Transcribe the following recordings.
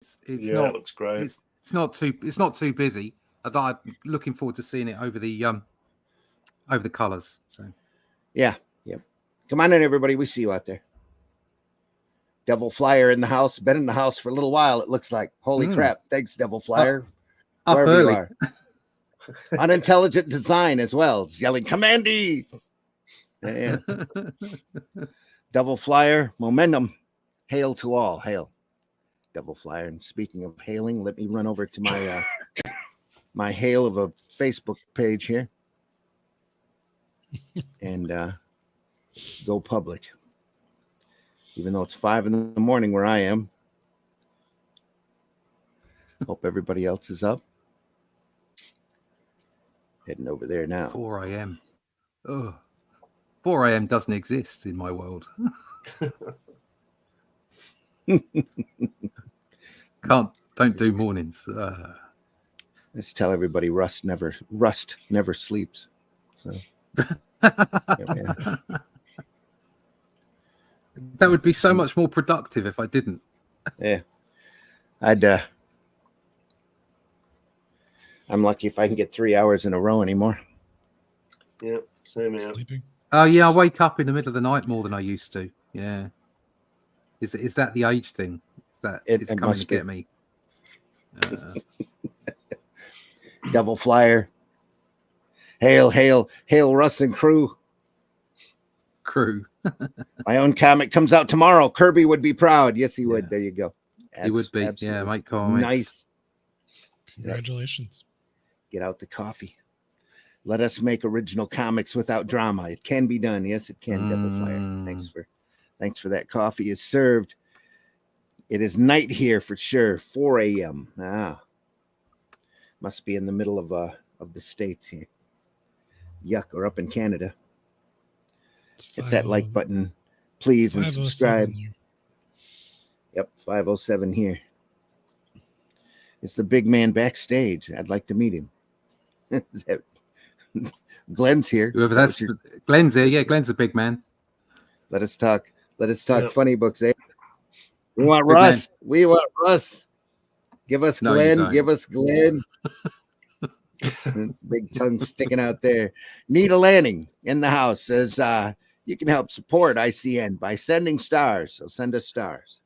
It's Yeah, not. it looks great. It's not too busy. I'm looking forward to seeing it over the colours. So Yeah. Come on in, everybody. We see you out there. Devil Flyer in the house. Been in the house for a little while, it looks like. Holy crap. Thanks, Devil Flyer. Up Wherever early. you are. Unintelligent design as well. It's yelling, Kamandi. Yeah. Devil Flyer, momentum. Hail to all. Hail. Devil Flyer. And speaking of hailing, let me run over to my my hail of a Facebook page here. And go public. Even though it's 5 a.m. where I am. Hope everybody else is up. Heading over there now. 4 a.m. Oh, 4 a.m. doesn't exist in my world. Don't do mornings. Let's tell everybody Rust never sleeps. So That would be so much more productive if I didn't. Yeah. I'm lucky if I can get 3 hours in a row anymore. Yeah, same here. Sleeping. Oh yeah, I wake up in the middle of the night more than I used to. Yeah. Is that the age thing? Is that it's coming to get me? Devil Flyer. Hail, hail, hail, Russ and crew. My own comic comes out tomorrow. Kirby would be proud. Yes, he would. There you go. He would be. Absolutely. Yeah, Mike Comics. Nice. Congratulations. Get out the coffee. Let us make original comics without drama. It can be done. Yes, it can, Devil Flyer. Thanks for that. Coffee is served. It is night here for sure. 4 a.m. Must be in the middle of the states here. Yuck, or up in Canada. Hit that like button, please, and subscribe. Yep, 507 here. It's the big man backstage. I'd like to meet him. Glenn's here. Whoever that's Glenn's here. Yeah, Glenn's a big man. Let us talk funny books, eh? We want Russ. We want Russ. Give us Glenn. Give us Glenn. It's big tongue sticking out there. Nita Lanning in the house says you can help support ICN by sending stars. So send us stars.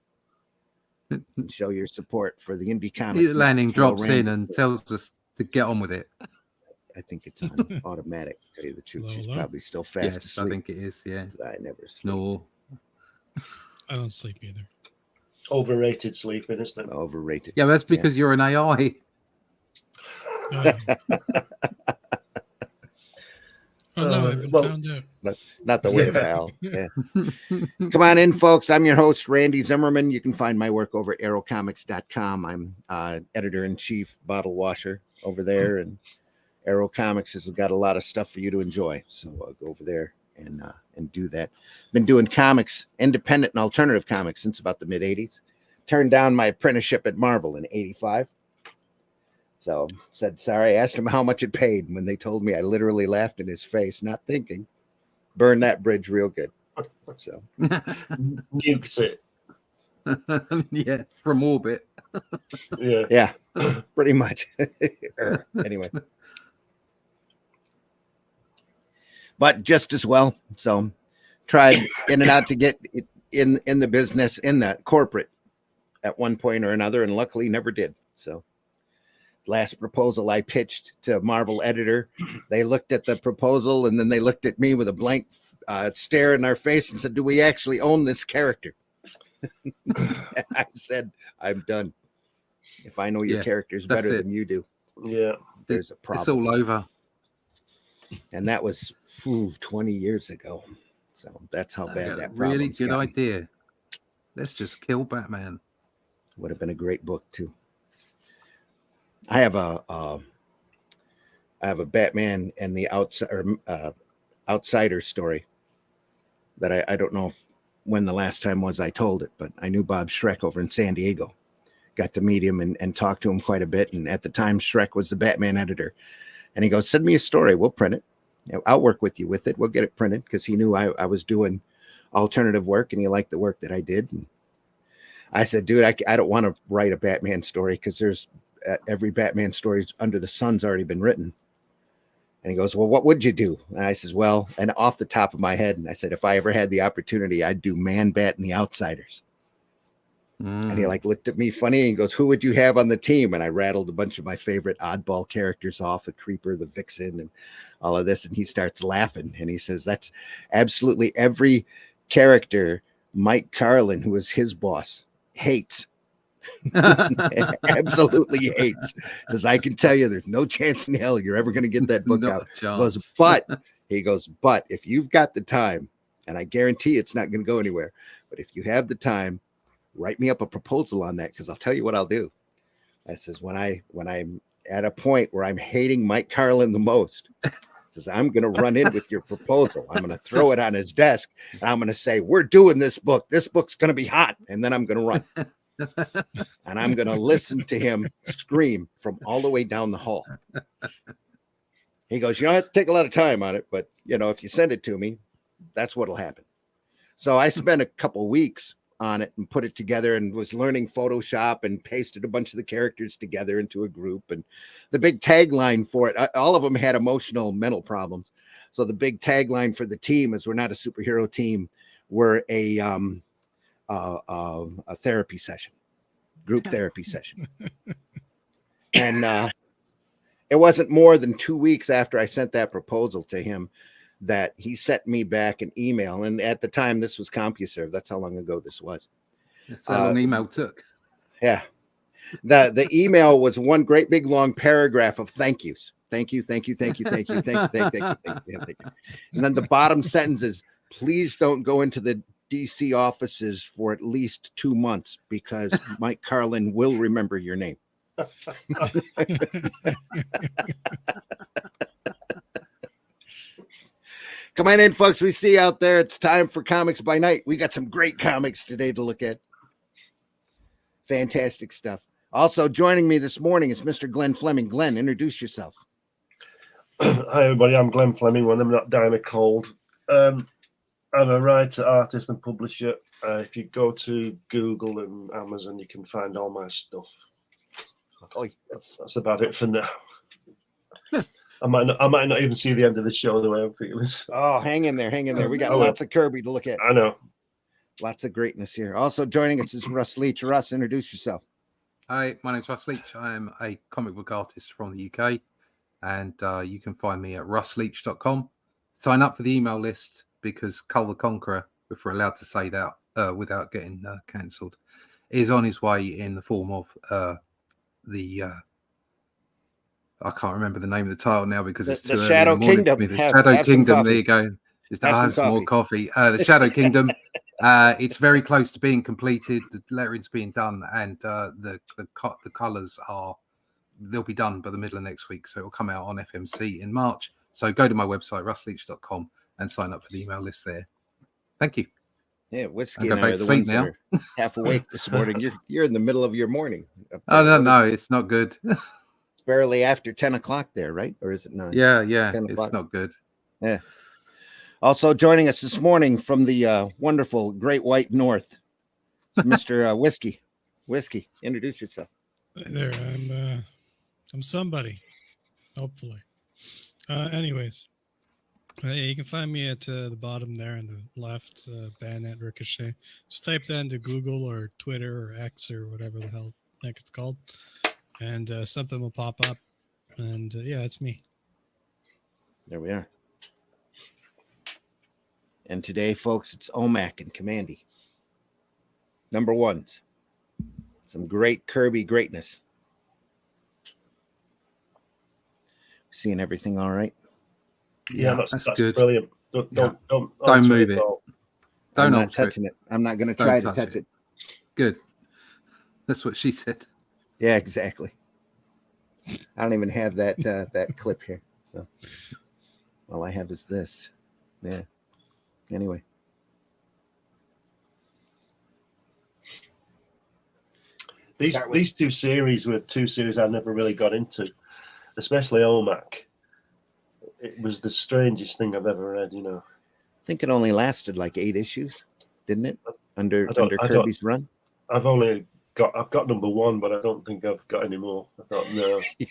And show your support for the indie comics. Nita Lanning drops in and tells us to get on with it. I think it's on automatic. To tell you the truth, she's probably still fast asleep. I think it is. Yeah, I never sleep. No, I don't sleep either. Overrated sleeping, isn't it? Overrated. Yeah, that's because you're an AI. Oh no, I've been found out. Not the way, pal. Yeah. Come on in, folks. I'm your host, Randy Zimmerman. You can find my work over at arrowcomics.com. I'm editor-in-chief, bottle washer over there, and Arrow Comics has got a lot of stuff for you to enjoy. So I'll go over there and do that. Been doing comics, independent and alternative comics since about the mid-'80s. Turned down my apprenticeship at Marvel in '85. So said sorry. Asked him how much it paid. When they told me, I literally laughed in his face, not thinking. Burned that bridge real good. So nuked it. Yeah, from orbit. Yeah, pretty much. Anyway, but just as well. So tried in and out to get in the business, in the corporate at one point or another, and luckily never did. So last proposal I pitched to Marvel editor, they looked at the proposal and then they looked at me with a blank stare in their face and said, "Do we actually own this character?" I said, "I'm done. If I know your character's better than you do, there's a problem. It's all over." And that was 20 years ago. So that's how bad that really good idea. Let's just kill Batman. Would have been a great book too. I have a Batman and the Outsider story that I don't know when the last time was I told it, but I knew Bob Schreck over in San Diego. Got to meet him and talk to him quite a bit. And at the time, Schreck was the Batman editor. And he goes, "Send me a story. We'll print it. I'll work with you with it. We'll get it printed," because he knew I was doing alternative work and he liked the work that I did. And I said, dude, I don't want to write a Batman story because there's every Batman story under the sun's already been written. And he goes, well, what would you do? And I says, well, and off the top of my head, and I said, if I ever had the opportunity, I'd do Man Bat and the Outsiders. And he like looked at me funny and goes, who would you have on the team? And I rattled a bunch of my favorite oddball characters off, the Creeper, the Vixen, and all of this. And he starts laughing. And he says, that's absolutely every character Mike Carlin, who is his boss, hates. Absolutely hates. Says, I can tell you there's no chance in hell you're ever going to get that book out. He goes, but if you've got the time, and I guarantee it's not going to go anywhere, but if you have the time, write me up a proposal on that, because I'll tell you what I'll do. I says, when I'm at a point where I'm hating Mike Carlin the most, says, I'm going to run in with your proposal. I'm going to throw it on his desk, and I'm going to say, we're doing this book. This book's going to be hot. And then I'm going to run. And I'm going to listen to him scream from all the way down the hall. He goes, you don't have to take a lot of time on it, but, if you send it to me, that's what'll happen. So I spent a couple weeks on it and put it together and was learning Photoshop and pasted a bunch of the characters together into a group. And the big tagline for it, all of them had emotional mental problems. So the big tagline for the team is, we're not a superhero team. We're a therapy session, group therapy session. And it wasn't more than 2 weeks after I sent that proposal to him that he sent me back an email. And at the time, this was CompuServe. That's how long ago this was. That's how long email took. Yeah. The email was one great big long paragraph of thank yous. Thank you, thank you, thank you, thank you, thank you, thank you, thank you, thank you. And then the bottom sentence is, please don't go into the DC offices for at least 2 months, because Mike Carlin will remember your name. Come on in, folks. We see you out there. It's time for Comics by Night. We got some great comics today to look at. Fantastic stuff. Also joining me this morning is Mr. Glenn Fleming. Glenn, introduce yourself. Hi, everybody. I'm Glenn Fleming when I'm not dying of cold. I'm a writer, artist, and publisher. If you go to Google and Amazon, you can find all my stuff. That's about it for now. I might not even see the end of the show the way I'm feeling. Oh, hang in there. We got lots of Kirby to look at. I know. Lots of greatness here. Also joining us is Russ Leach. Russ, introduce yourself. Hi, my name's Russ Leach. I am a comic book artist from the UK, and you can find me at russleach.com. Sign up for the email list, because Cull the Conqueror, if we're allowed to say that without getting cancelled, is on his way in the form of I can't remember the name of the title now because it's too the Shadow Kingdom. The Shadow Kingdom. There you go. Just have some more coffee. The Shadow Kingdom. It's very close to being completed. The lettering's being done, and the colours they'll be done by the middle of next week. So it'll come out on FMC in March. So go to my website, russleach.com, and sign up for the email list there. Thank you. Yeah, Whiskey and I are the ones that are half awake this morning. You're in the middle of your morning. Oh no, it's not good. Barely after 10 o'clock there, right? Or is it 9? Yeah, it's not good. Yeah. Also joining us this morning from the wonderful Great White North, Mr. Whiskey. Whiskey, introduce yourself. Hi there, I'm somebody, hopefully. Anyways, you can find me at the bottom there on the left, Bayonet Ricochet. Just type that into Google or Twitter or X or whatever the hell heck it's called. And something will pop up. And yeah, it's me. There we are. And today, folks, it's Omac and Kamandi. Number ones. Some great Kirby greatness. Seeing everything all right? Yeah, that's good. Brilliant. Don't move it. I'm not touching it. I'm not going to try to touch it. Good. That's what she said. Yeah, exactly. I don't even have that that clip here. So all I have is this. Yeah. Anyway. These two series were two series I never really got into, especially Omac. It was the strangest thing I've ever read, I think it only lasted like 8 issues, didn't it? Under Kirby's run. I've got number 1, but I don't think I've got any more. I thought no. You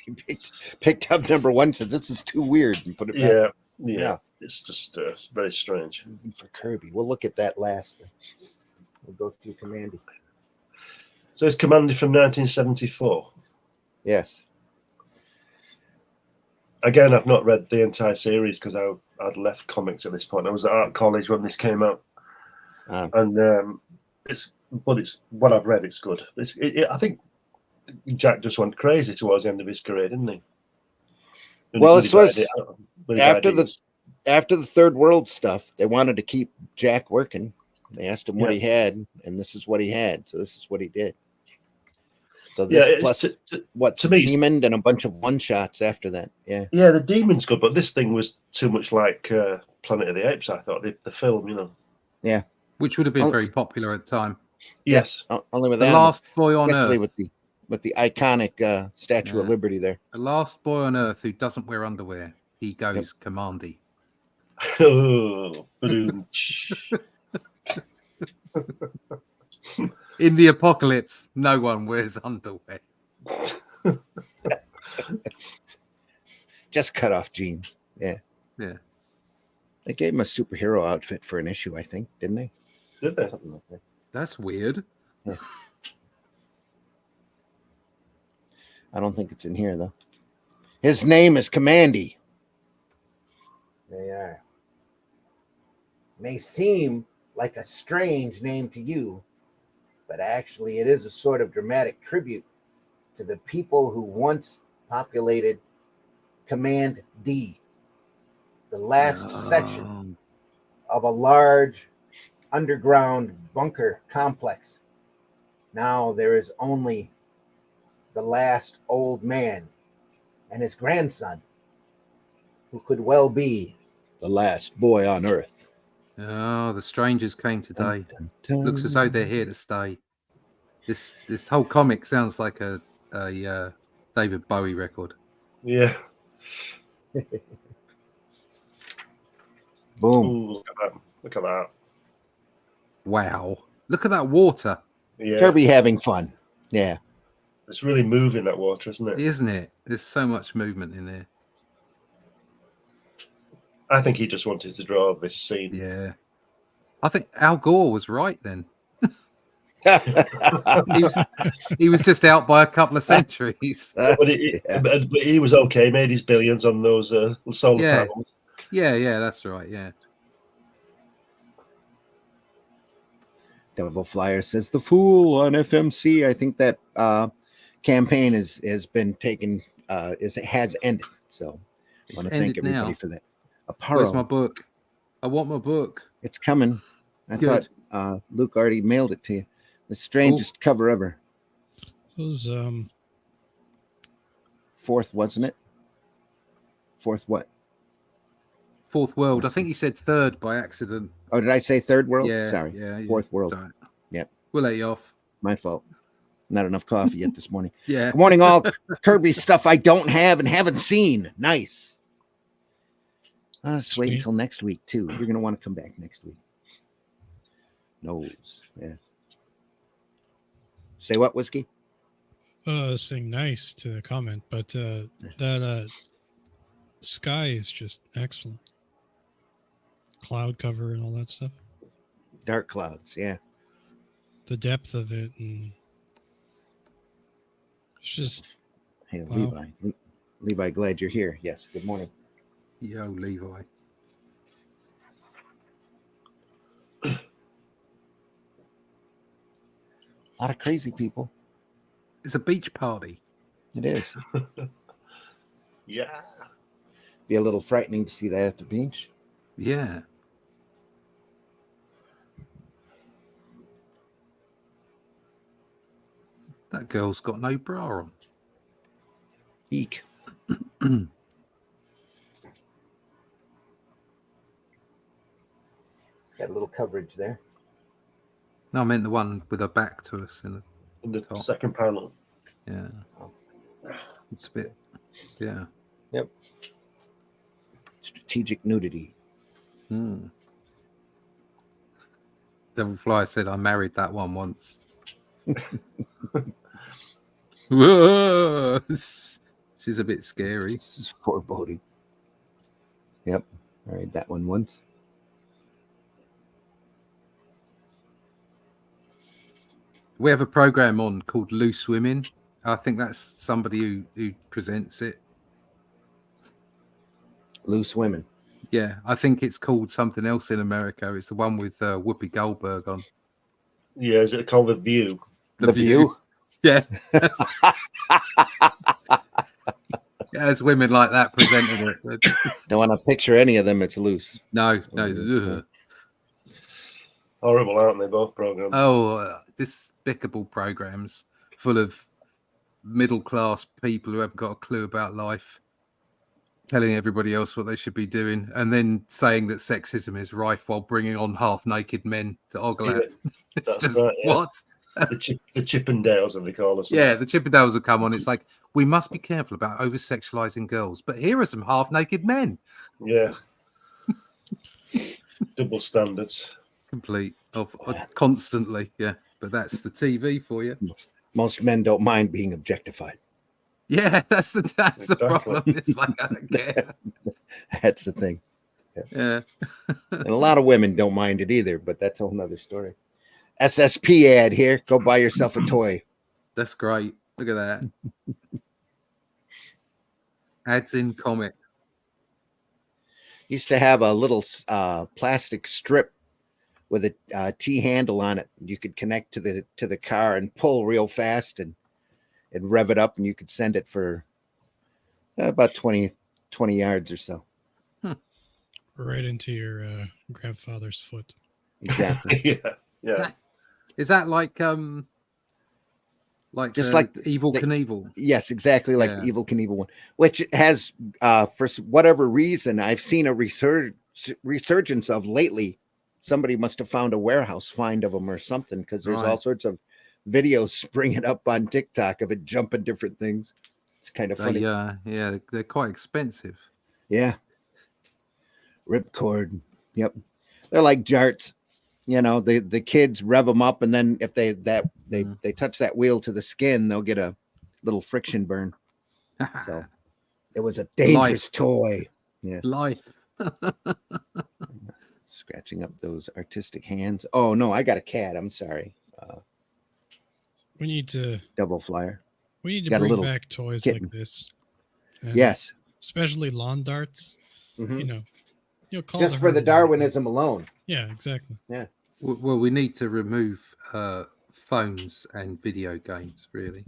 picked up number 1, said this is too weird, and put it back. Yeah. It's just it's very strange. Even for Kirby, we'll look at that last. We'll go through Kamandi. So it's Kamandi from 1974. Yes. Again, I've not read the entire series because I'd left comics at this point. I was at art college when this came out, and it's what I've read. It's good. I think Jack just went crazy towards the end of his career, didn't he? Well, it was after the Third World stuff. They wanted to keep Jack working. They asked him what he had, and this is what he had. So this is what he did. So this plus what to me, Demon and a bunch of one shots after that. Yeah, the Demon's good, but this thing was too much like Planet of the Apes. I thought the film, Yeah, which would have been very popular at the time. Yes, only with the that, last boy on especially Earth with the iconic Statue of Liberty there. The last boy on Earth who doesn't wear underwear. He goes Kamandi. Oh, in the apocalypse, no one wears underwear. Just cut off jeans. Yeah. They gave him a superhero outfit for an issue, I think, didn't they? Did they? Something like that. That's weird. Yeah. I don't think it's in here though. His name is Kamandi. There you are. May seem like a strange name to you, but actually it is a sort of dramatic tribute to the people who once populated Command D, the last section of a large underground bunker complex. Now there is only the last old man and his grandson, who could well be the last boy on Earth. Oh, the strangers came today. Dun, dun, dun. Looks as though they're here to stay. This whole comic sounds like a David Bowie record. Yeah. Boom. Ooh, look at that. Wow. Look at that water. Yeah. Kirby having fun. Yeah. It's really moving, that water, isn't it? Isn't it? There's so much movement in there. I think he just wanted to draw this scene. Yeah. I think Al Gore was right then. he was just out by a couple of centuries. But he was okay. Made his billions on those solar panels. Yeah, that's right. Yeah. Devil Flyer says the fool on FMC. I think that campaign has been taken. Has ended. So I want to thank everybody for that. Where's my book? I want my book. It's coming. I thought Luke already mailed it to you. The strangest cover ever. It was fourth, wasn't it? Fourth what? Fourth World. I think you said third by accident. Oh, did I say Third World? Yeah. Sorry. Yeah. Fourth World. Sorry. Yep. We'll let you off. My fault. Not enough coffee yet this morning. Yeah. Good morning, all. Kirby stuff I don't have and haven't seen. Nice. Let's wait until next week, too. You're going to want to come back next week. Nose. Yeah. Say what, Whiskey? Saying nice to the comment, but that sky is just excellent. Cloud cover and all that stuff. Dark clouds, yeah. The depth of it, and it's just. Hey, wow. Levi, glad you're here. Yes, good morning. Yo, Levi. A lot of crazy people. It's a beach party. It is. Yeah. Be a little frightening to see that at the beach. Yeah. That girl's got no bra on. Eek. It's got a little coverage there. No, I meant the one with her back to us in In the top. second panel. Yeah. It's a bit. Yeah. Yep. Strategic nudity. Devil Fly said I married that one once. Whoa. This is a bit scary. This is foreboding. Yep. I read that one once. We have a program on called Loose Women. I think that's somebody who presents it. Loose Women. Yeah, I think it's called something else in America. It's the one with Whoopi Goldberg on. Yeah, is it called The View? The View? Yeah. As women like that presenting it. Don't want to picture any of them. It's loose. No. Horrible, aren't they, both programs? Oh, despicable programs full of middle-class people who haven't got a clue about life, telling everybody else what they should be doing, and then saying that sexism is rife while bringing on half-naked men to ogle at. It's just, right, yeah. What? The Chippendales, as they call us. Yeah, the Chippendales will come on. It's like, we must be careful about over-sexualizing girls, but here are some half-naked men. Yeah. Double standards. Complete. Constantly, yeah. But that's the TV for you. Most men don't mind being objectified. Yeah, that's the problem. It's like, I don't care. That's the thing. Yeah. And a lot of women don't mind it either, but that's a whole nother story. SSP ad here. Go buy yourself a toy. That's great. Look at that. Ads in comics. Used to have a little plastic strip with a T handle on it. You could connect to the car and pull real fast, and it'd rev it up, and you could send it for about 20 yards or so. Right into your grandfather's foot. Exactly. Yeah. Is that like just like Evil Knievel? Yes, exactly like the Evil Knievel one, which has for whatever reason I've seen a resurgence of lately. Somebody must have found a warehouse find of them or something, because there's all sorts of videos springing up on TikTok of it jumping different things. It's kind of funny. Yeah, they're quite expensive. Yeah. Ripcord. Yep. They're like jarts. You know, the kids rev them up, and then if they touch that wheel to the skin, they'll get a little friction burn. So it was a dangerous toy. Yeah. Life. Scratching up those artistic hands. Oh no, I got a cat. I'm sorry. We need to double flyer. We need to bring back toys like this. Yes, especially lawn darts. Mm-hmm. Call just for the Darwinism alone. Yeah, exactly. Yeah. Well, we need to remove phones and video games. Really,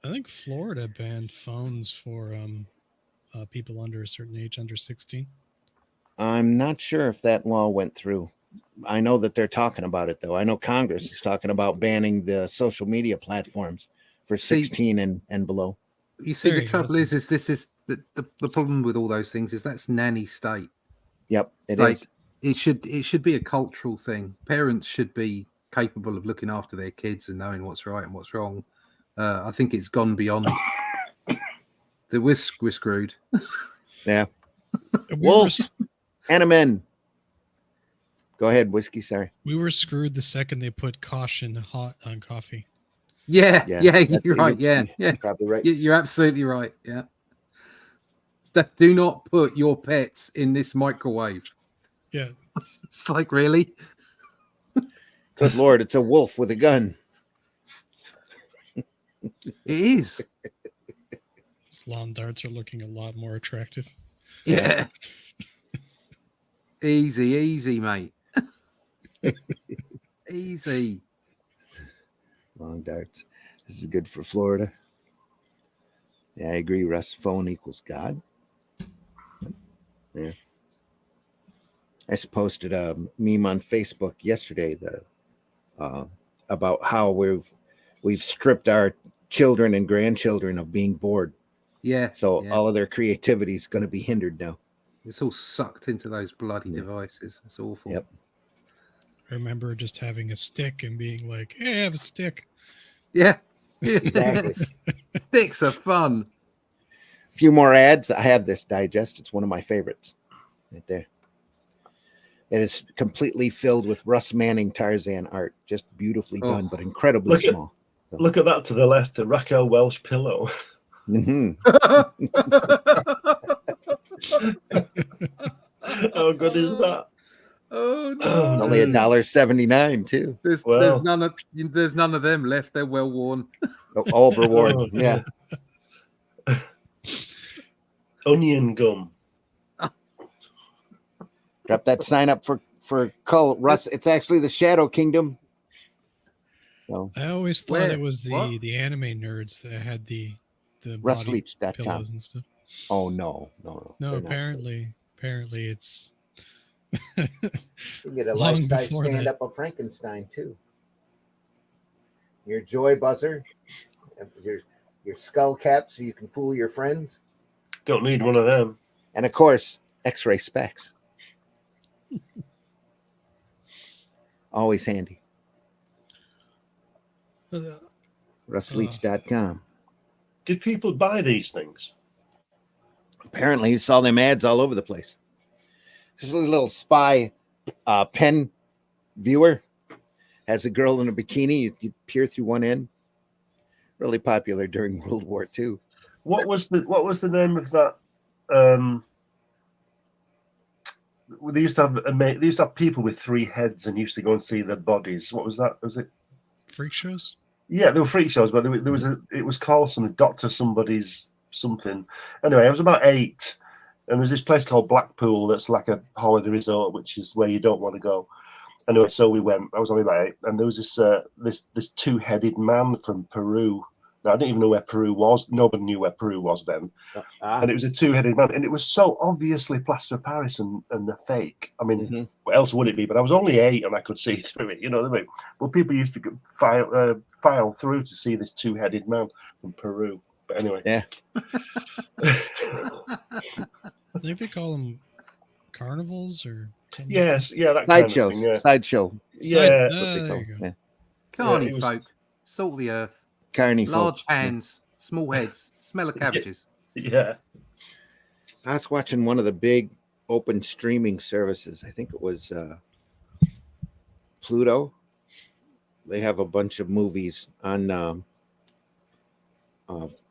I think Florida banned phones for people under a certain age, under 16. I'm not sure if that law went through. I know that they're talking about it, though. I know Congress is talking about banning the social media platforms for 16 and below. You see, the trouble is this is the problem with all those things is that's nanny state. Yep, it is. It should be a cultural thing. Parents should be capable of looking after their kids and knowing what's right and what's wrong. I think it's gone beyond. We're screwed. Yeah. Wolf. Animen. Go ahead, Whiskey. Sorry. We were screwed the second they put caution hot on coffee. Yeah, you're right. Yeah. Probably right. You're absolutely right. Yeah. Do not put your pets in this microwave. Yeah. It's like, really? Good Lord, it's a wolf with a gun. It is. These lawn darts are looking a lot more attractive. Yeah. Easy, mate. Easy. Long darts. This is good for Florida. Yeah, I agree, Russ. Phone equals God. Yeah. I posted a meme on Facebook yesterday about how we've stripped our children and grandchildren of being bored. Yeah. So all of their creativity is going to be hindered now. It's all sucked into those bloody devices. It's awful. Yep. I remember just having a stick and being like, hey, I have a stick. Yeah. Exactly. Sticks are fun. A few more ads. I have this digest. It's one of my favorites right there. It is completely filled with Russ Manning Tarzan art, just beautifully done, but incredibly small. Look at that to the left, the Raquel Welch pillow. Mm-hmm. How good is that? Oh no! It's only $1.79 too. There's none of them left. They're well worn. Overworn. Oh, yeah. Onion gum. Drop that sign up for Cull. Russ, it's actually the Shadow Kingdom. So I always thought Where? it was What? the anime nerds that had the RussLeach.com. pillows and stuff. Oh no. No, apparently it's you get a long life-size before stand that. up of Frankenstein too. Your joy buzzer, your skull cap so you can fool your friends, Don't need one of them. and of course X-ray specs. Always handy. RussLeach.com. Did people buy these things? Apparently, you saw them ads all over the place. This is a little spy pen viewer. Has a girl in a bikini. You peer through one end. Really popular during World War II. What was the name of that? They used to have people with 3 heads and used to go and see their bodies. What was that? Was it Freak shows? Yeah, there were freak shows, but it was called some Doctor Somebody's something. Anyway, I was about 8, and there's this place called Blackpool that's like a holiday resort, which is where you don't want to go. Anyway, so we went. I was only about 8, and there was this 2-headed man from Peru. Now, I didn't even know where Peru was. Nobody knew where Peru was then. And it was a 2-headed man, and it was so obviously plaster of Paris and a fake. I mean, what else would it be? But I was only 8, and I could see through it. You know what I mean? Well, people used to file through to see this 2-headed man from Peru. But anyway, yeah. I think they call them carnivals or something. Yes, yeah, that Sideshows. kind of thing. Yeah. Sideshow. Yeah, there you go. Yeah. Kaani folk, salt the earth, Kaani large folks. hands, small heads, smell of cabbages. Yeah. I was watching one of the big open streaming services. I think it was Pluto. They have a bunch of movies on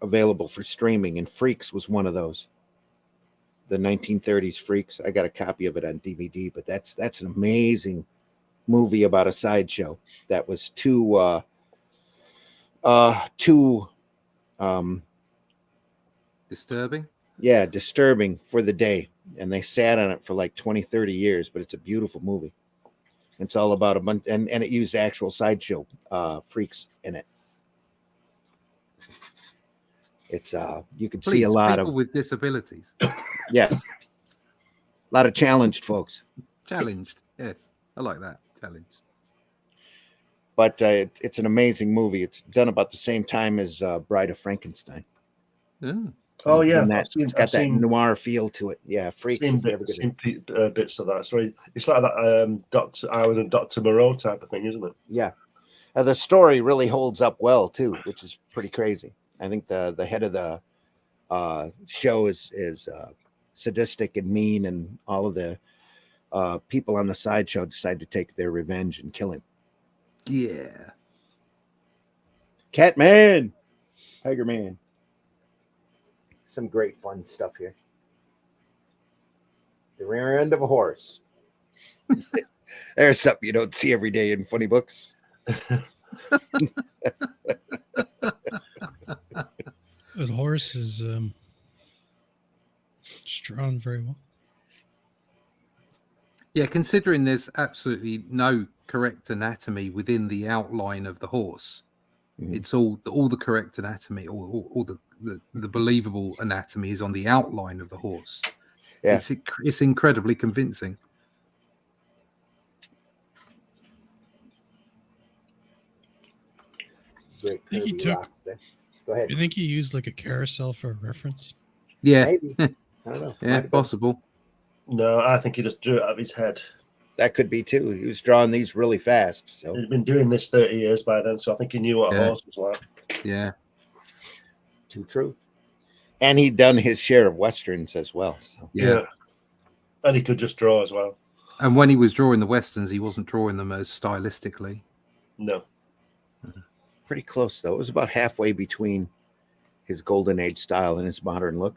available for streaming, and Freaks was one of those. The 1930s Freaks. I got a copy of it on DVD, but that's an amazing movie about a sideshow that was too Disturbing. Yeah, disturbing for the day. And they sat on it for like 20, 30 years, but it's a beautiful movie. It's all about a bunch, and it used actual sideshow freaks in it. It's you could see a lot people of with disabilities. Yes. A lot of challenged folks. Challenged. Yes. I like that. Challenged. But it's an amazing movie. It's done about the same time as Bride of Frankenstein. Mm. Oh yeah, It's got that noir feel to it. Yeah, Freaks. Seen bits of that. So it's like that Dr. Island and Dr. Moreau type of thing, isn't it? Yeah. The story really holds up well too, which is pretty crazy. I think the head of the show is sadistic and mean, and all of the people on the sideshow decide to take their revenge and kill him. Yeah. Catman, Tiger Man. Some great fun stuff here. The rear end of a horse. There's something you don't see every day in funny books. The horse is just drawn very well. Yeah, considering there's absolutely no correct anatomy within the outline of the horse, it's all the correct anatomy, all the believable anatomy is on the outline of the horse. Yeah, it's incredibly convincing. Great. I think he took. Go ahead. You think he used like a carousel for a reference? Yeah, Maybe. I don't know. Yeah, possible. No, I think he just drew it out of his head. That could be too. He was drawing these really fast. So He's been doing this 30 years by then, so I think he knew what a horse was like. Yeah. Too true. And he'd done his share of westerns as well. So yeah. And he could just draw as well. And when he was drawing the westerns, he wasn't drawing them as stylistically. No. Pretty close, though. It was about halfway between his golden age style and his modern look.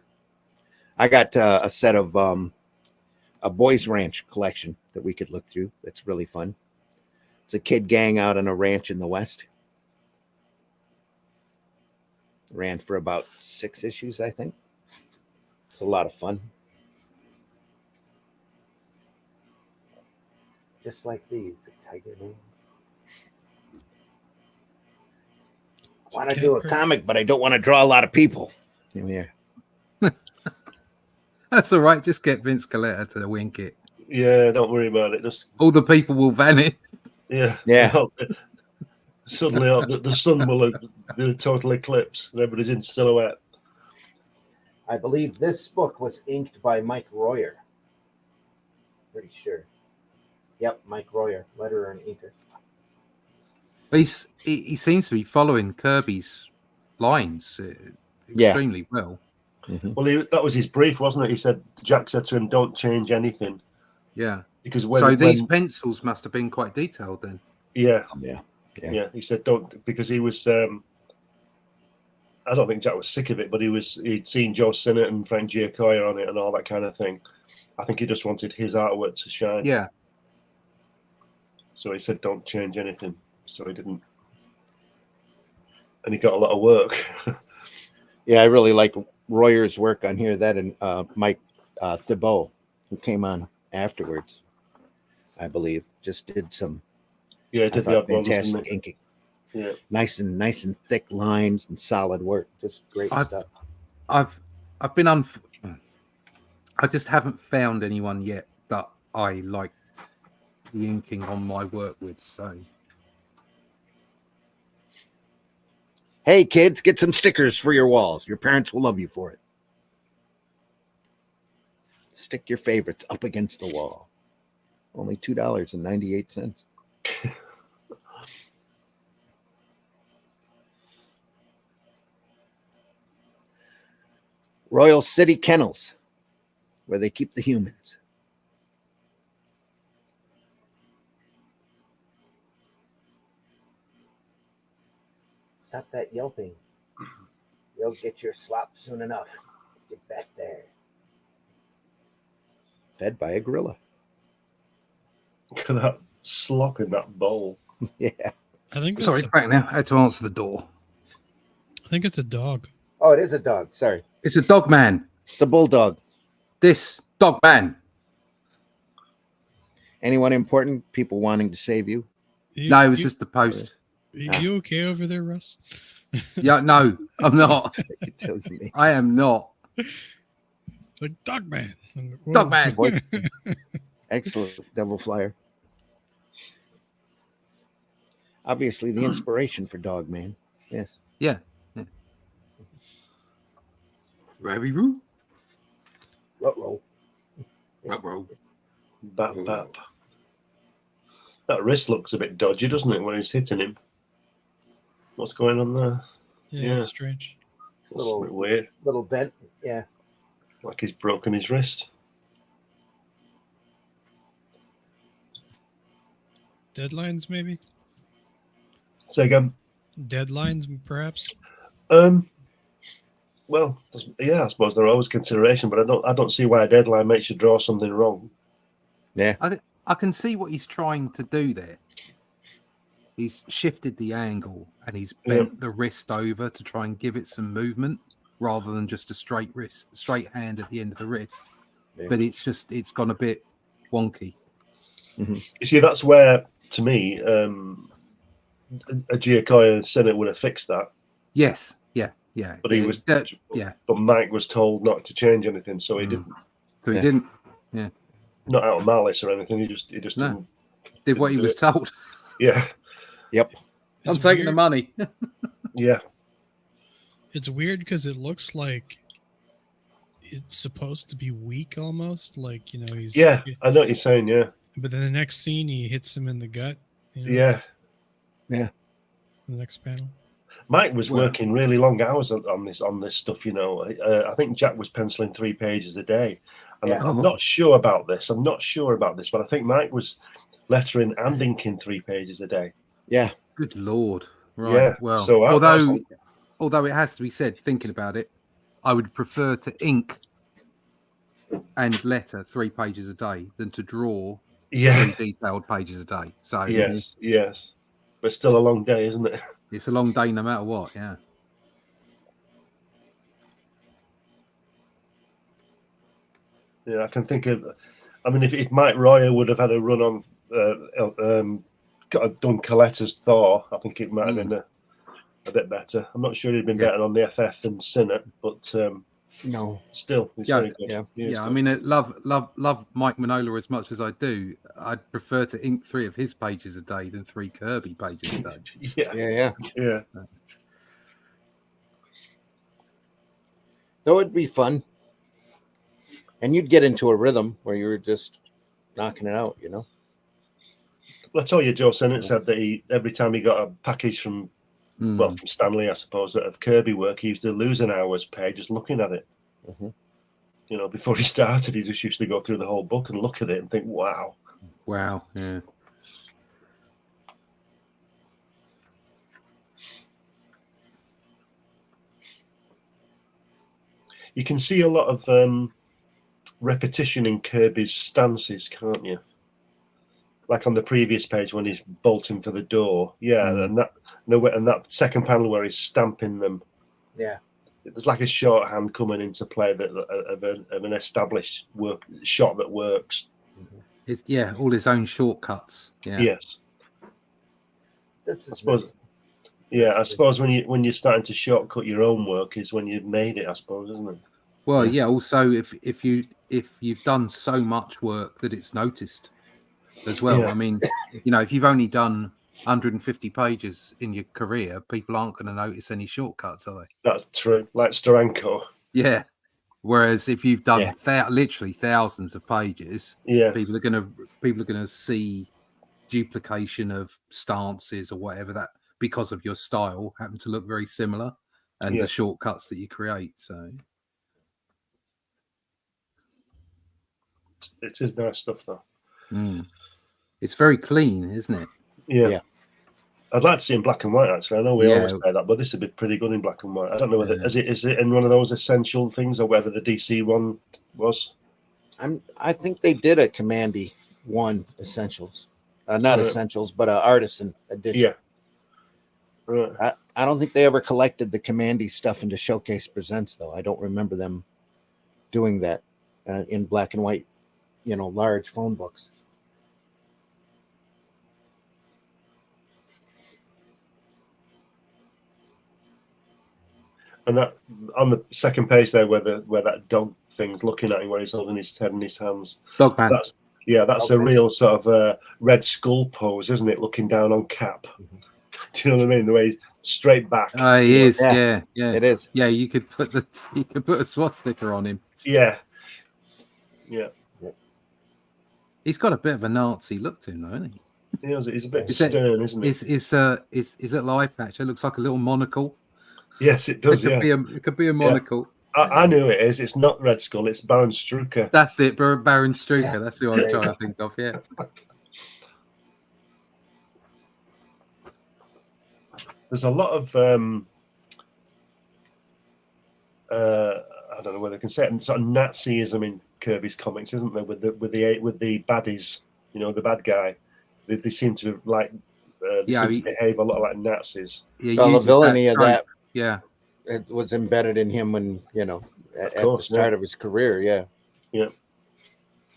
I got a set of a Boys Ranch collection that we could look through. That's really fun. It's a kid gang out on a ranch in the West. Ran for about 6 issues, I think. It's a lot of fun. Just like these, a tiger name. I want to do a comic, but I don't want to draw a lot of people. Yeah. That's all right. Just get Vince Coletta to wink it. Yeah, don't worry about it. Just all the people will vanish. Yeah. Suddenly, the sun will do a total eclipse, and everybody's in silhouette. I believe this book was inked by Mike Royer. Pretty sure. Yep, Mike Royer, letterer and inker. He seems to be following Kirby's lines extremely well. Mm-hmm. Well, that was his brief, wasn't it? He said, Jack said to him, "Don't change anything." Yeah. Because these pencils must have been quite detailed then. Yeah. Yeah. He said, "Don't," because he was. I don't think Jack was sick of it, but he'd seen Joe Sinnott and Frank Giacoya on it and all that kind of thing. I think he just wanted his artwork to shine. Yeah. So he said, "Don't change anything." So he didn't, and he got a lot of work. Yeah, I really like Royer's work on here. That and Mike Thibault, who came on afterwards, I believe, just did some. Yeah, did the fantastic inking. Yeah, nice and thick lines and solid work. Just great stuff. I've been I just haven't found anyone yet that I like the inking on my work with. So, hey kids, get some stickers for your walls. Your parents will love you for it. Stick your favorites up against the wall. Only $2.98. Royal City Kennels, where they keep the humans. Stop that yelping. You'll get your slop soon enough. Get back there. Fed by a gorilla. Look at that slop in that bowl. Yeah. I think. Sorry, back now. I had to answer the door. I think it's a dog. Oh, it is a dog. Sorry. It's a dog man. It's a bulldog. This dog man. Anyone important? People wanting to save you? No, it was just the post. You okay over there, Russ? Yeah, no, I'm not. I am not. Like dog man. Dog man. Excellent Devil Flyer. Obviously, the inspiration for Dog Man. Yes. Yeah. Ravi Roo. Ruh-roh. Ruh-roh. Bap bap. That wrist looks a bit dodgy, doesn't it, when he's hitting him? What's going on there? Yeah, it's strange. That's a bit weird. Little bent. Yeah. Like he's broken his wrist. Deadlines, maybe? Say again. Deadlines, perhaps? Well, yeah, I suppose there are always consideration, but I don't see why a deadline makes you draw something wrong. Yeah. I can see what he's trying to do there. He's shifted the angle and he's bent the wrist over to try and give it some movement rather than just a straight hand at the end of the wrist. Yeah. But it's gone a bit wonky. Mm-hmm. You see, that's where, to me, a Giacoya and Sinnott would have fixed that. Yes. Yeah. But he was But Mike was told not to change anything, so he didn't. So he didn't. Yeah. Not out of malice or anything. He just did what he was told. Yeah. Yep. I'm taking the money. Yeah. It's weird because it looks like it's supposed to be weak almost. Like, he's. Yeah, I know what you're saying, yeah. But then the next scene, he hits him in the gut. Yeah. Yeah. The next panel. Mike was working really long hours on this stuff, I think Jack was penciling 3 pages a day. And Yeah. I'm not sure about this. But I think Mike was lettering and inking 3 pages a day. Yeah. Good Lord. Right. Yeah. Well, So although it has to be said, thinking about it, I would prefer to ink and letter 3 pages a day than to draw 3 detailed pages a day. So yes, but still a long day, isn't it? it's a long day no matter what. Yeah. Yeah, I can think of. I mean, if Mike Royer would have had a run on done Coletta's Thor, I think it might have been a bit better. I'm not sure he'd been better on the FF than Sinnott, but no, still, it's very good. Yeah, good. I mean, love Mike Manola as much as I do. I'd prefer to ink 3 of his pages a day than 3 Kirby pages a day. Yeah. That would be fun. And you'd get into a rhythm where you were just knocking it out, you know? Well, I told you, Joe Sinnott said that every time he got a package from from Stanley, I suppose, of Kirby work, he used to lose an hour's pay just looking at it. Mm-hmm. You know, before he started, he just used to go through the whole book and look at it and think, wow. Wow, yeah. You can see a lot of repetition in Kirby's stances, can't you? Like on the previous page when he's bolting for the door. Yeah, and that second panel where he's stamping them. Yeah. There's like a shorthand coming into play of an established shot that works. It's, all his own shortcuts. Yeah. Yes. That's I suppose. Yeah, I suppose when you're starting to shortcut your own work is when you've made it, I suppose, isn't it? Well, yeah. Also, if you've done so much work that it's noticed as well. Yeah. I mean, you know, if you've only done 150 pages in your career, people aren't going to notice any shortcuts, are they? That's true. Like Steranko. Yeah. Whereas if you've done literally thousands of pages, people are going to see duplication of stances or whatever that, because of your style, happen to look very similar, and the shortcuts that you create. So it is nice stuff, though. It's very clean, isn't it? Yeah. I'd like to see in black and white, actually. I know we always say that, but this would be pretty good in black and white. I don't know whether is it in one of those essential things or whether the DC one was. I think they did a Kamandi 1 essentials, not essentials, but artisan edition. Yeah. Right. I don't think they ever collected the Kamandi stuff into Showcase Presents, though. I don't remember them doing that in black and white, you know, large phone books. And that on the second page there, where that dog thing's looking at him, where he's holding his head in his hands. Dogman. That's a real sort of Red Skull pose, isn't it? Looking down on Cap. Do you know what I mean? The way he's straight back. He is. Yeah. It is. Yeah, you could put a swastika on him. Yeah. He's got a bit of a Nazi look to him, though, isn't he? He's a bit stern, isn't he? His little eye patch. It looks like a little monocle. Yes, it does. It could be a monocle. I knew it is. It's not Red Skull. It's Baron Strucker. That's it, Baron Strucker. That's who I was trying to think of. Yeah. There's a lot of I don't know whether I can say it, sort of Nazism in Kirby's comics, isn't there? With the baddies, you know, the bad guy. They seem to like to behave a lot like Nazis. Well, the villainy of that. Yeah. It was embedded in him when, you know, at the start of his career. Yeah. Yeah.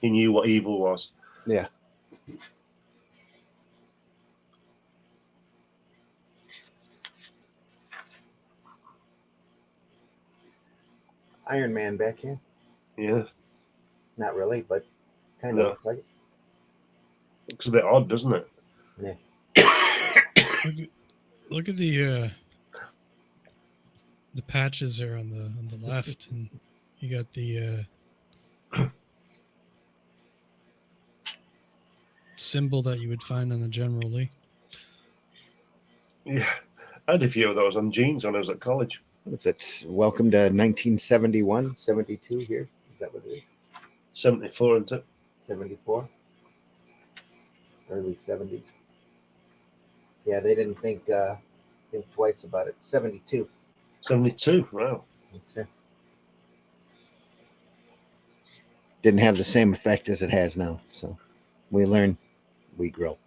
He knew what evil was. Yeah. Iron Man back here. Yeah. Not really, but kind of looks like it. Looks a bit odd, doesn't it? Yeah. Look at the patches there on the left, and you got the symbol that you would find on the General Lee. Yeah, I had a few of those on jeans when I was at college. What's it? Welcome to 1971, 72 here. Is that what it is? 74, isn't it? 74. Early 70s. Yeah, they didn't think twice about it. 72. 72, wow. That's it. Didn't have the same effect as it has now. So we learn, we grow.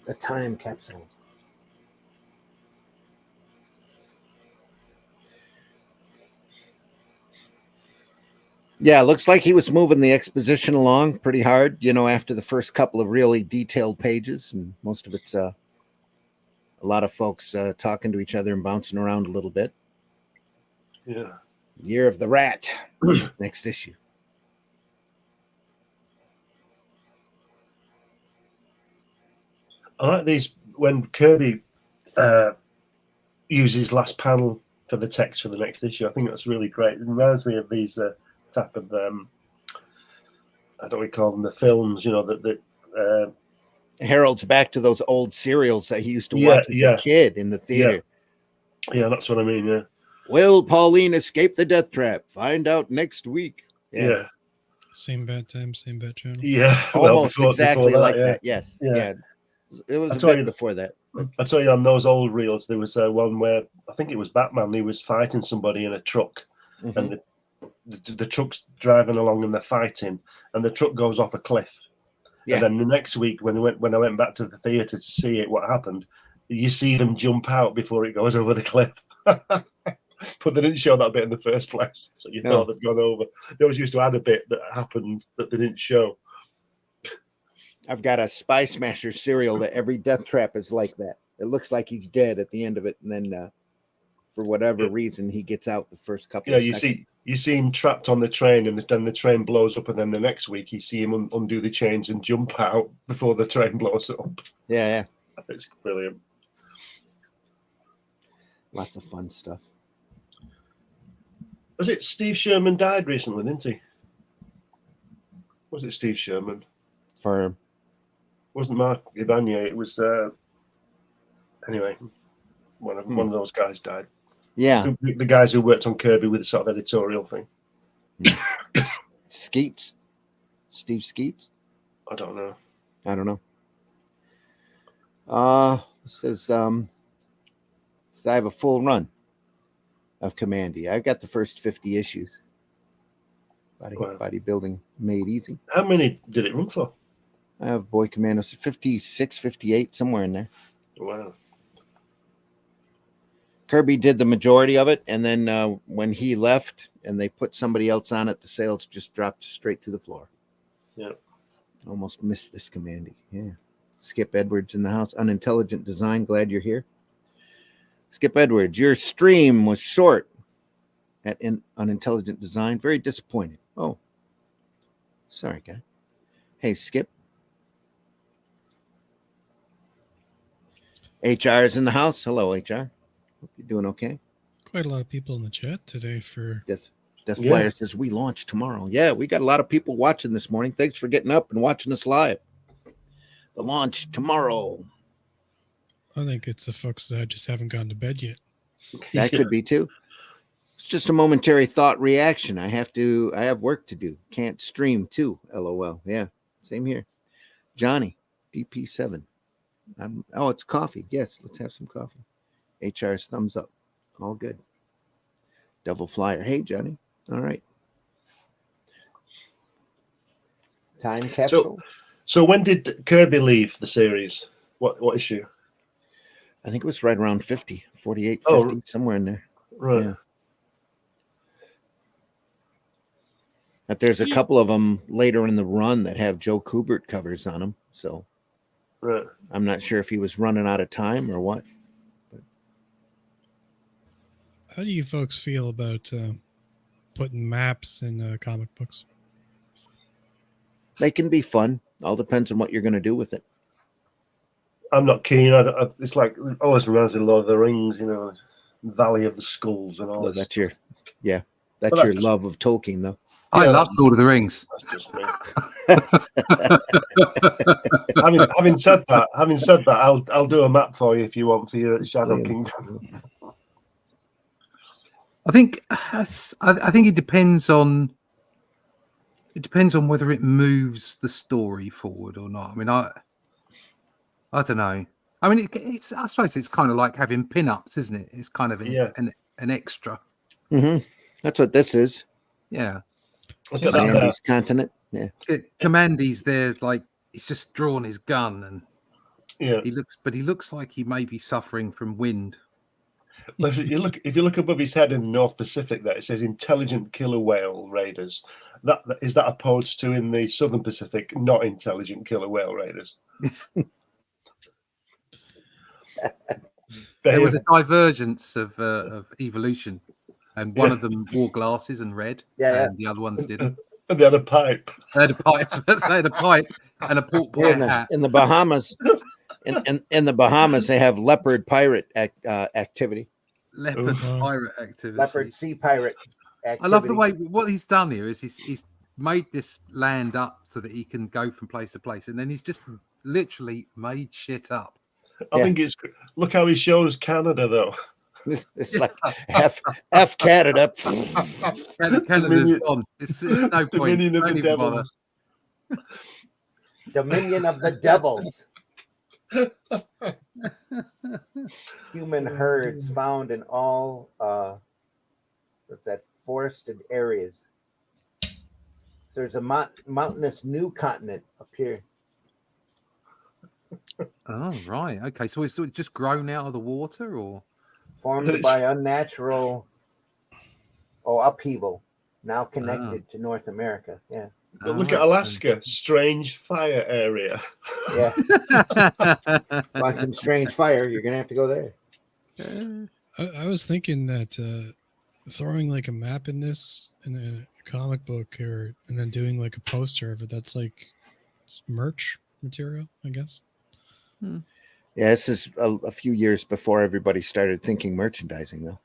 A time capsule. Yeah, looks like he was moving the exposition along pretty hard, you know, after the first couple of really detailed pages. And most of it's a lot of folks talking to each other and bouncing around a little bit. Yeah. Year of the Rat, next issue. I like these when Kirby uses last panel for the text for the next issue. I think that's really great. It reminds me of these type of I don't recall them, the films, you know, that heralds back to those old serials that he used to watch as a kid in the theater. Yeah, that's what I mean. Yeah. Will Pauline escape the death trap? Find out next week. Yeah. Same bad time, same bad channel. Yeah. Almost exactly like that. Yes. Yeah. It was a bit before that. I tell you, on those old reels, there was one where I think it was Batman. He was fighting somebody in a truck, and the truck's driving along and they're fighting, and the truck goes off a cliff. Yeah. And then the next week, when I went back to the theater to see it, what happened? You see them jump out before it goes over the cliff. But they didn't show that bit in the first place, so you thought they'd gone over. They always used to add a bit that happened that they didn't show. I've got a Spy Smasher serial that every death trap is like that. It looks like he's dead at the end of it, and then for whatever reason, he gets out the first couple. Yeah, you see him trapped on the train, and then the train blows up, and then the next week you see him undo the chains and jump out before the train blows up. Yeah. It's brilliant. Lots of fun stuff. Was it Steve Sherman died recently, didn't he? Was it Steve Sherman? For wasn't Mark Ibanez. It was anyway. One of those guys died. Yeah, the guys who worked on Kirby with the sort of editorial thing. Skeets, Steve Skeets. I don't know. It says I have a full run of Kamandi. I've got the first 50 issues. Bodybuilding made easy. How many did it run for? I have Boy Commandos 56, 58, somewhere in there. Wow. Kirby did the majority of it, and then when he left and they put somebody else on it, the sales just dropped straight through the floor. Yeah. Almost missed this Kamandi. Yeah. Skip Edwards in the house. Unintelligent Design. Glad you're here. Skip Edwards, your stream was short at Unintelligent Design. Very disappointed. Oh, sorry, guy. Hey, Skip. HR is in the house. Hello, HR. Hope you're doing okay. Quite a lot of people in the chat today for Death Flyer says we launch tomorrow. Yeah, we got a lot of people watching this morning. Thanks for getting up and watching us live. The launch tomorrow. I think it's the folks that just haven't gone to bed yet. That could be too. It's just a momentary thought reaction. I have work to do. Can't stream too. LOL. Yeah, same here. Johnny, DP7. It's coffee. Yes, let's have some coffee. HR's thumbs up. All good. Devil Flyer. Hey, Johnny. All right. Time capsule. So when did Kirby leave the series? What issue? I think it was right around 50, 48, 50, somewhere in there. Right. Yeah. But there's a couple of them later in the run that have Joe Kubert covers on them. So right. I'm not sure if he was running out of time or what. But how do you folks feel about putting maps in comic books? They can be fun. All depends on what you're going to do with it. I'm not keen. It's like it always reminds me of Lord of the Rings, you know, Valley of the Skulls and all That's this. your love of Tolkien, though. I Yeah, love Lord of the Rings. That's just me. having said that, I'll do a map for you if you want for your Shadow Kingdom. I think it depends on whether it moves the story forward or not. I mean, I don't know. I mean, it's I suppose it's kind of like having pin-ups, isn't it? It's kind of an extra. Mm-hmm. That's what this is. Yeah. Look at that there. Andy's continent. Yeah. Comandy's there, like he's just drawn his gun, and Yeah, he looks like he may be suffering from wind. but if you look above his head in the North Pacific, there it says intelligent killer whale raiders. That is that opposed to in the Southern Pacific, not intelligent killer whale raiders. There was a divergence of evolution, and one of them wore glasses and read, and the other ones didn't. And they had a pipe. They had a pipe. Let's say a pipe and a pork pie hat. In the Bahamas, in the Bahamas, they have leopard pirate activity. Leopard pirate activity. Leopard sea pirate activity. I love the way what he's done here is he's made this land up so that he can go from place to place, and then he's just literally made shit up. I think it's look how he shows Canada though. It's like F Canada. Canada's gone. It's no point. Dominion of the Devils. Dominion of the Devils. Human herds found in all forested areas. So there's a mountainous new continent up here. Oh right, okay. So it's just grown out of the water, or formed by unnatural upheaval, now connected to North America. Yeah. But look at Alaska, strange fire area. Yeah. Want some strange fire? You're gonna have to go there. I was thinking that throwing like a map in this in a comic book, and then doing like a poster of it. That's like merch material, I guess. Yeah, this is a few years before everybody started thinking merchandising, though.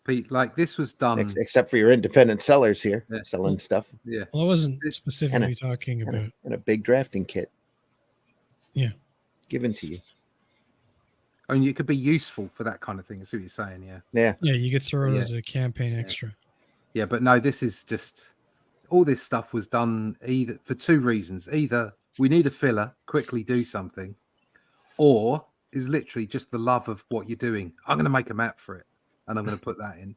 Pete, like this was done, except for your independent sellers here selling stuff. Yeah, well, I wasn't specifically talking about a big drafting kit. Yeah, given to you. I mean, it could be useful for that kind of thing. Is what you're saying, yeah. You could throw it as a campaign extra. Yeah, but no, this is just all this stuff was done either for two reasons: either we need a filler, quickly do something, or is literally just the love of what you're doing. I'm going to make a map for it, and I'm going to put that in,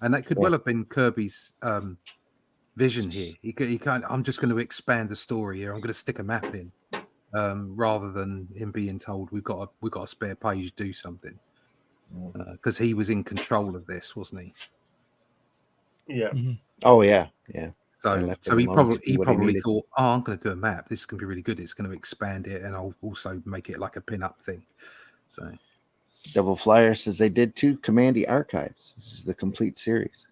and that could well have been Kirby's vision here. He kind of, I'm just going to expand the story here. I'm going to stick a map in, rather than him being told we've got a spare page, do something, because he was in control of this, wasn't he? Yeah. Mm-hmm. Oh yeah. So he probably thought, oh, I'm going to do a map. This can be really good. It's going to expand it, and I'll also make it like a pin-up thing. So, Double Flyer says they did too. Kamandi Archives. This is the complete series.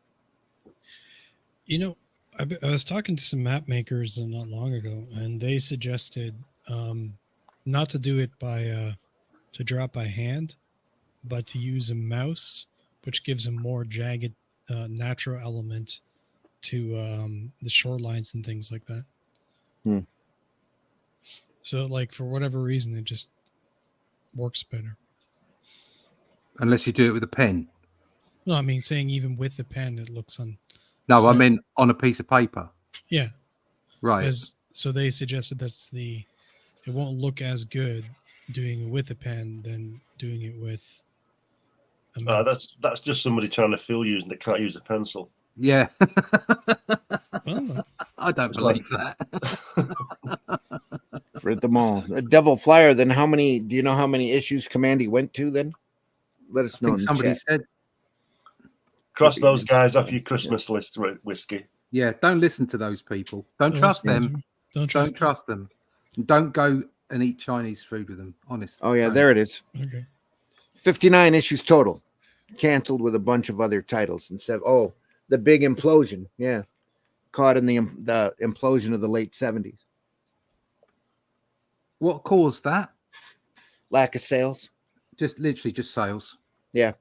You know, I was talking to some map makers not long ago, and they suggested not to do it to draw it by hand, but to use a mouse, which gives a more jagged, natural element to the shorelines and things like that. So, like, for whatever reason, it just works better. Unless you do it with a pen. No, I mean, saying even with the pen, it looks on. No, I meant on a piece of paper. Yeah. Right. So they suggested it won't look as good doing it with a pen than doing it with a mouse. That's just somebody trying to fool you and they can't use a pencil. Yeah. Well, I don't believe that. Read them all. Devil Flyer, then do you know how many issues Kamandi went to then? Let us know. I think somebody said. Cross those guys off your Christmas list, Whiskey. Yeah, don't listen to those people. Don't trust them. Don't trust them. Don't go and eat Chinese food with them. Honest. Oh yeah, there it is. Okay. 59 issues total. Canceled with a bunch of other titles and said, "Oh, the big implosion." Yeah, caught in the implosion of the late 70s. What caused that? Lack of sales. Just sales. Yeah.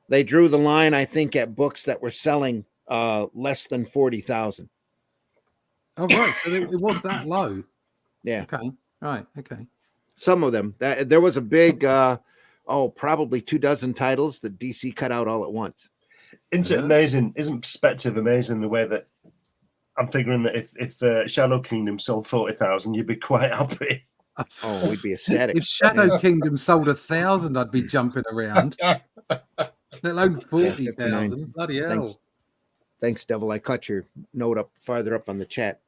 They drew the line, I think, at books that were selling less than 40,000. Oh, right. So it was that low. Yeah. Okay. Right. Okay. Some of them. There was a big, probably 24 titles that DC cut out all at once. Isn't it amazing? Isn't perspective amazing? The way that I'm figuring that if Shadow Kingdom sold 40,000, you'd be quite happy. Oh, we'd be ecstatic. If Shadow Kingdom sold 1,000, I'd be jumping around. Let alone 40,000. Bloody hell. Thanks, Devil. I caught your note up farther up on the chat.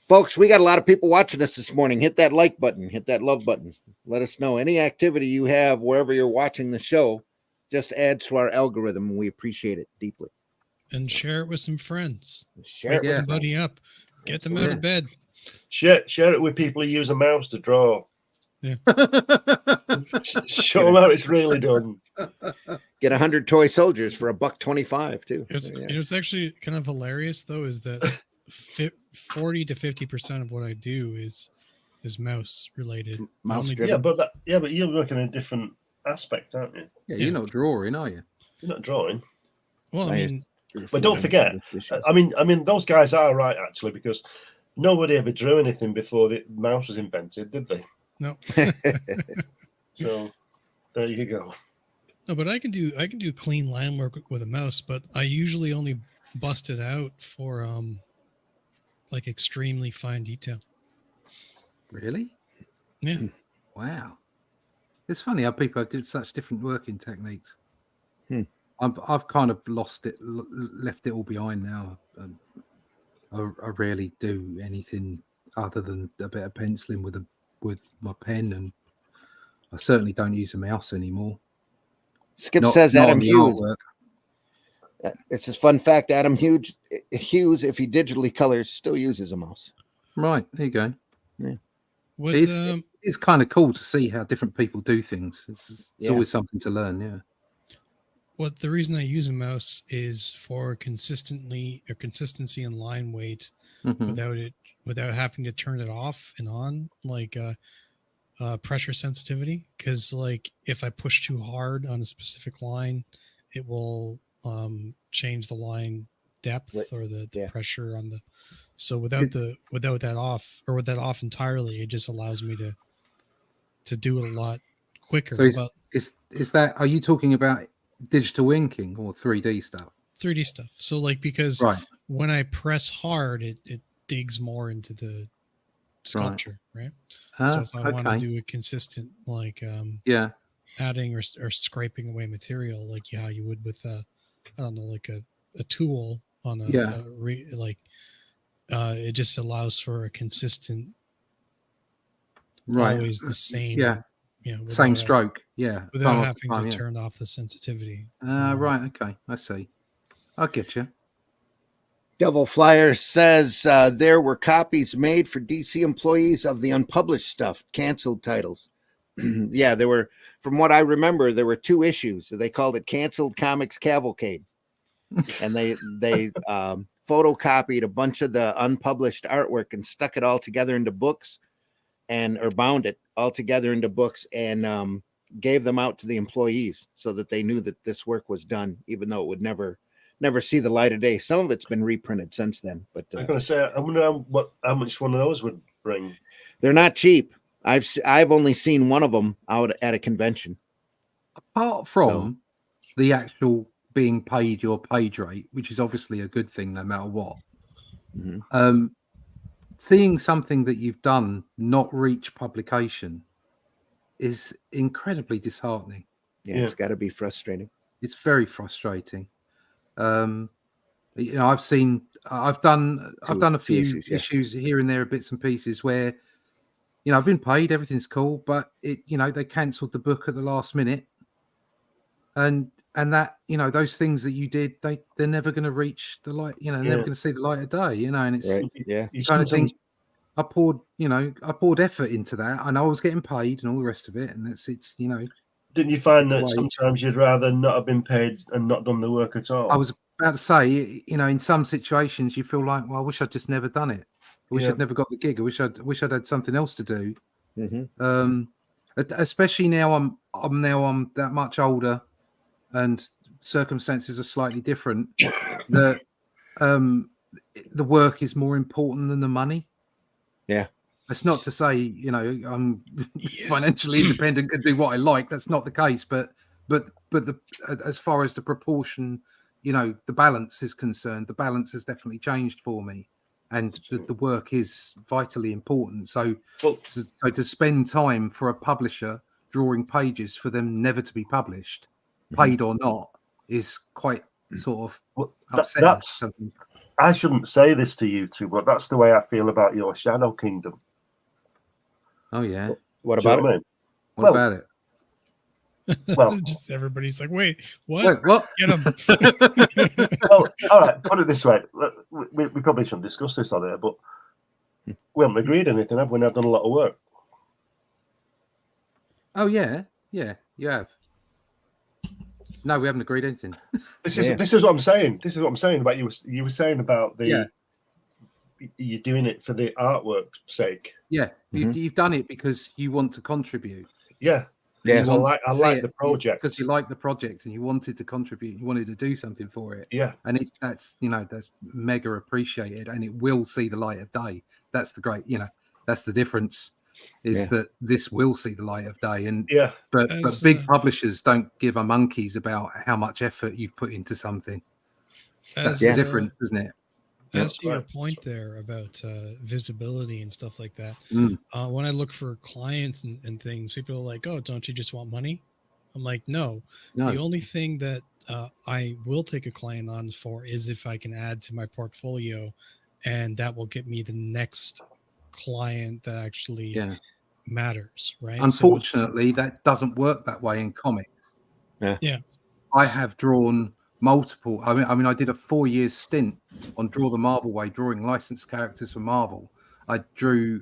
Folks, we got a lot of people watching us this morning. Hit that like button. Hit that love button. Let us know any activity you have wherever you're watching the show. Just adds to our algorithm, and we appreciate it deeply. And share it with some friends. Wake somebody up. Get them out of bed. Share it with people who use a mouse to draw. Yeah. Show them how it's really done. Get 100 toy soldiers for $1.25 too. It's actually kind of hilarious though, is that 40 to 50% of what I do is mouse related. But you're working in a different aspect, aren't you? Yeah, you're not drawing, are you? You're not drawing. Well, I mean, but don't forget. I mean, those guys are right actually, because nobody ever drew anything before the mouse was invented, did they? No. So there you go. No, but I can do clean line work with a mouse, but I usually only bust it out for like extremely fine detail. Really? Yeah. Wow. It's funny how people do such different working techniques. I've kind of lost it, left it all behind now. I rarely do anything other than a bit of penciling with my pen, and I certainly don't use a mouse anymore. Skip says Adam Hughes. It's a fun fact. Adam Hughes, if he digitally colors, still uses a mouse. Right, there you go. Yeah. It's kind of cool to see how different people do things. It's always something to learn. Yeah. Well, the reason I use a mouse is for consistency and line weight, without having to turn it off and on, like pressure sensitivity. Because like if I push too hard on a specific line, it will change the line depth or the pressure on the. So without that off entirely, it just allows me to do it a lot quicker. So is that? Are you talking about digital inking or 3D stuff? 3D stuff. So like because when I press hard, it digs more into the sculpture, right? So if I want to do a consistent like adding or scraping away material, like how you would with like a tool on it just allows for a consistent, always the same, same stroke, without having to turn off the sensitivity. Right, okay, I see. I'll get you. Devil Flyer says there were copies made for DC employees of the unpublished stuff, canceled titles. Yeah, there were. From what I remember, there were 2 issues. They called it Canceled Comics Cavalcade, and they photocopied a bunch of the unpublished artwork and stuck it all together into books, or bound it all together into books, and gave them out to the employees so that they knew that this work was done, even though it would never see the light of day. Some of it's been reprinted since then. But I'm going to say, I wonder how much one of those would bring. They're not cheap. I've only seen one of them out at a convention. Apart from the actual being paid your page rate, which is obviously a good thing no matter what. Seeing something that you've done not reach publication is incredibly disheartening. It's got to be frustrating. It's very frustrating. I've done a few issues here and there, bits and pieces where I've been paid, everything's cool, but they cancelled the book at the last minute, and that those things that you did, they're never going to reach the light. They're never going to see the light of day. And it's you kind of think I poured effort into that. I know I was getting paid and all the rest of it, and it's Didn't you find that sometimes you'd rather not have been paid and not done the work at all? I was about to say, in some situations you feel like, well, I wish I'd just never done it. I wish I'd never got the gig. I wish I'd had something else to do. Especially now I'm that much older, and circumstances are slightly different. That the work is more important than the money. Yeah. That's not to say, I'm financially independent, can do what I like. That's not the case. But as far as the proportion, the balance is concerned, the balance has definitely changed for me, and the work is vitally important. So to spend time for a publisher drawing pages for them never to be published, paid or not, is quite sort of upsetting. I shouldn't say this to you two, but that's the way I feel about your Shadow Kingdom. Oh yeah. What about it? I mean? What about it? Well, just everybody's like, wait, what? What? Get him. Well, all right. Put it this way: we probably shouldn't discuss this on here, but we haven't agreed anything, have we? I've done a lot of work. Oh yeah, you have. No, we haven't agreed anything. This is what I'm saying. This is what I'm saying about you. You were saying about you're doing it for the artwork's sake. Yeah, you've done it because you want to contribute. Yeah. Yeah, I like the project because you like the project and you wanted to contribute. You wanted to do something for it. Yeah, and that's mega appreciated, and it will see the light of day. That's the great, that's the difference. Is that this will see the light of day, and but big publishers don't give a monkeys about how much effort you've put into something. That's the difference, isn't it? As to your point there about visibility and stuff like that, when I look for clients and things, people are like, "Oh, don't you just want money?" I'm like, no. The only thing that I will take a client on for is if I can add to my portfolio, and that will get me the next client that actually matters, right? Unfortunately, that doesn't work that way in comics. Yeah. I have drawn multiple. I mean, I did a 4-year stint on Draw the Marvel Way, drawing licensed characters for Marvel. I drew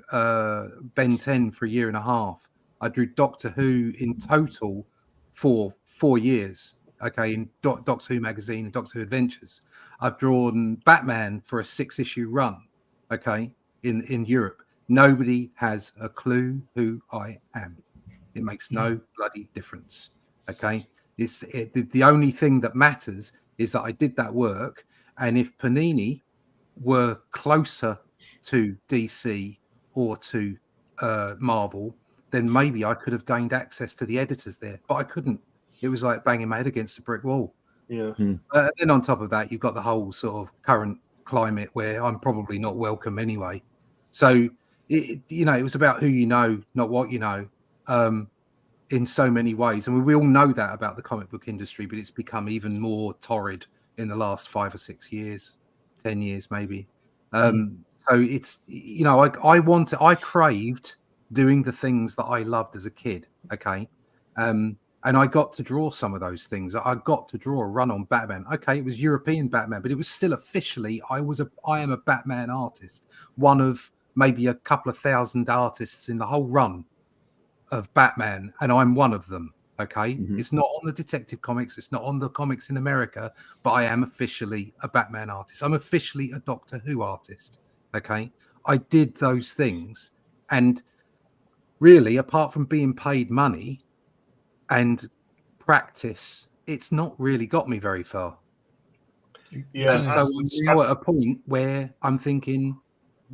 Ben 10 for a year and a half. I drew Doctor Who in total for 4 years. Okay, in Doctor Who magazine and Doctor Who Adventures. I've drawn Batman for a 6-issue run. Okay, in Europe. Nobody has a clue who I am. It makes no bloody difference. Okay. The only thing that matters is that I did that work, and if Panini were closer to DC or to Marvel, then maybe I could have gained access to the editors there, but I couldn't. It was like banging my head against a brick wall. Yeah. Then on top of that, you've got the whole sort of current climate where I'm probably not welcome anyway. So it was about who you know, not what you know. In so many ways, and we all know that about the comic book industry, but it's become even more torrid in the last 5 or 6 years, 10 years maybe. So it's I craved doing the things that I loved as a kid. Okay, and I got to draw some of those things. I got to draw a run on Batman. Okay, it was European Batman, but it was still officially I am a Batman artist, one of maybe a couple of thousand artists in the whole run of Batman, and I'm one of them. Okay, it's not on the Detective Comics, it's not on the comics in America, but I am officially a Batman artist. I'm officially a Doctor Who artist. Okay, I did those things, and really, apart from being paid money and practice, it's not really got me very far. Yeah, and so I'm now at a point where I'm thinking,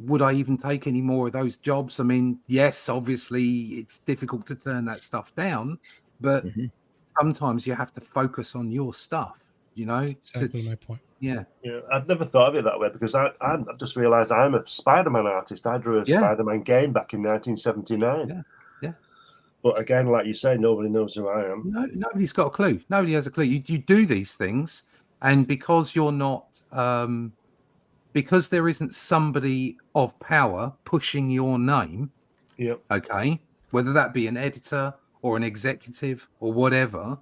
would I even take any more of those jobs? I mean, yes, obviously it's difficult to turn that stuff down, but sometimes you have to focus on your stuff, Exactly my point. Yeah, I'd never thought of it that way, because I just realised I'm a Spider-Man artist. I drew a Spider-Man game back in 1979. Yeah. But again, like you say, nobody knows who I am. No, nobody's got a clue. Nobody has a clue. You do these things, and because you're not... because there isn't somebody of power pushing your name, okay, whether that be an editor or an executive or whatever,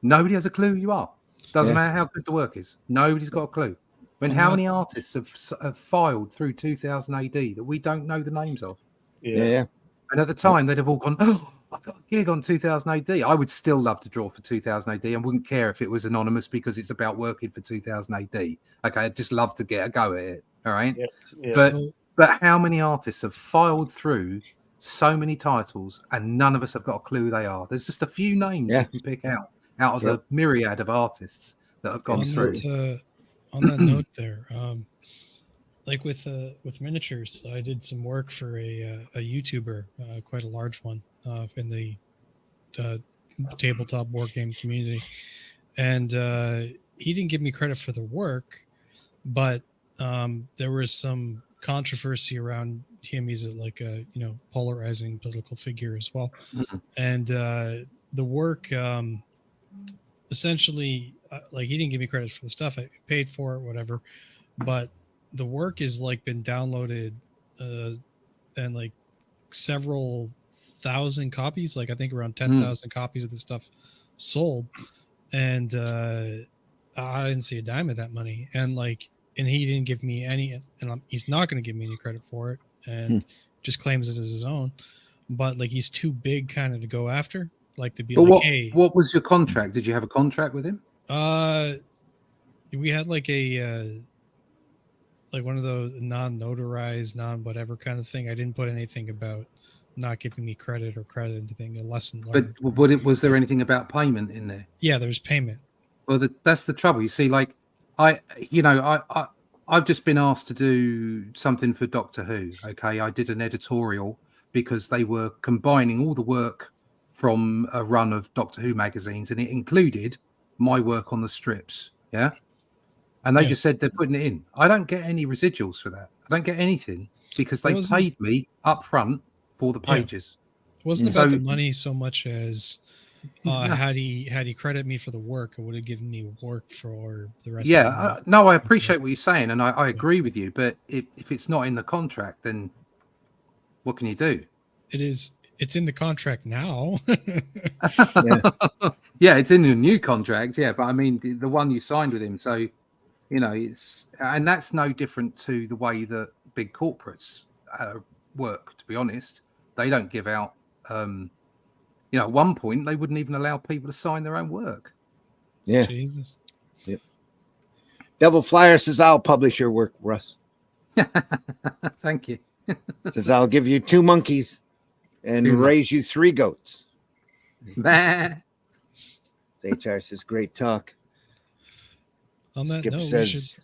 nobody has a clue who you are. Doesn't matter how good the work is. Nobody's got a clue. I mean, how many artists have filed through 2000 AD that we don't know the names of? Yeah. And at the time, they'd have all gone, oh, I've got a gig on 2000 AD. I would still love to draw for 2000 AD and wouldn't care if it was anonymous because it's about working for 2000 AD. Okay, I'd just love to get a go at it. All right. Yeah. But how many artists have filed through so many titles and none of us have got a clue who they are? There's just a few names you can pick out of the myriad of artists that have gone through. on that note there, like with miniatures, I did some work for a YouTuber, quite a large one, in the tabletop board game community, and he didn't give me credit for the work, but there was some controversy around him. He's like a polarizing political figure as well, and the work essentially like he didn't give me credit for the stuff. I paid for it, whatever, but the work is like been downloaded and like several thousand copies, like I think around 10,000 copies of the stuff sold, and I didn't see a dime of that money, and he didn't give me any, and he's not going to give me any credit for it, and just claims it as his own, but like he's too big kind of to go after, like to be but like, hey, what was your contract? Did you have a contract with him? We had like a like one of those non-notarized, non-whatever kind of thing. I didn't put anything about not giving me credit or credit anything, a lesson learned. But was there anything about payment in there? Yeah, there's payment. Well, that's the trouble. You see, like I've just been asked to do something for Doctor Who. Okay, I did an editorial because they were combining all the work from a run of Doctor Who magazines, and it included my work on the strips. Yeah. And they just said they're putting it in. I don't get any residuals for that. I don't get anything because they paid me up front for the pages. It wasn't about the money so much as had he credit me for the work, it would have given me work for the rest of the no, I appreciate what you're saying, and I agree with you. But if it's not in the contract, then what can you do? It's in the contract now. Yeah, it's in the new contract. Yeah, but I mean the one you signed with him. So, and that's no different to the way that big corporates work. To be honest, they don't give out. At one point they wouldn't even allow people to sign their own work. Yeah, Jesus. Yep. Devil Flyer says, "I'll publish your work, Russ." Thank you. Says, "I'll give you 2 monkeys and raise you 3 goats." HR says, "Great talk." On that Skip note, says,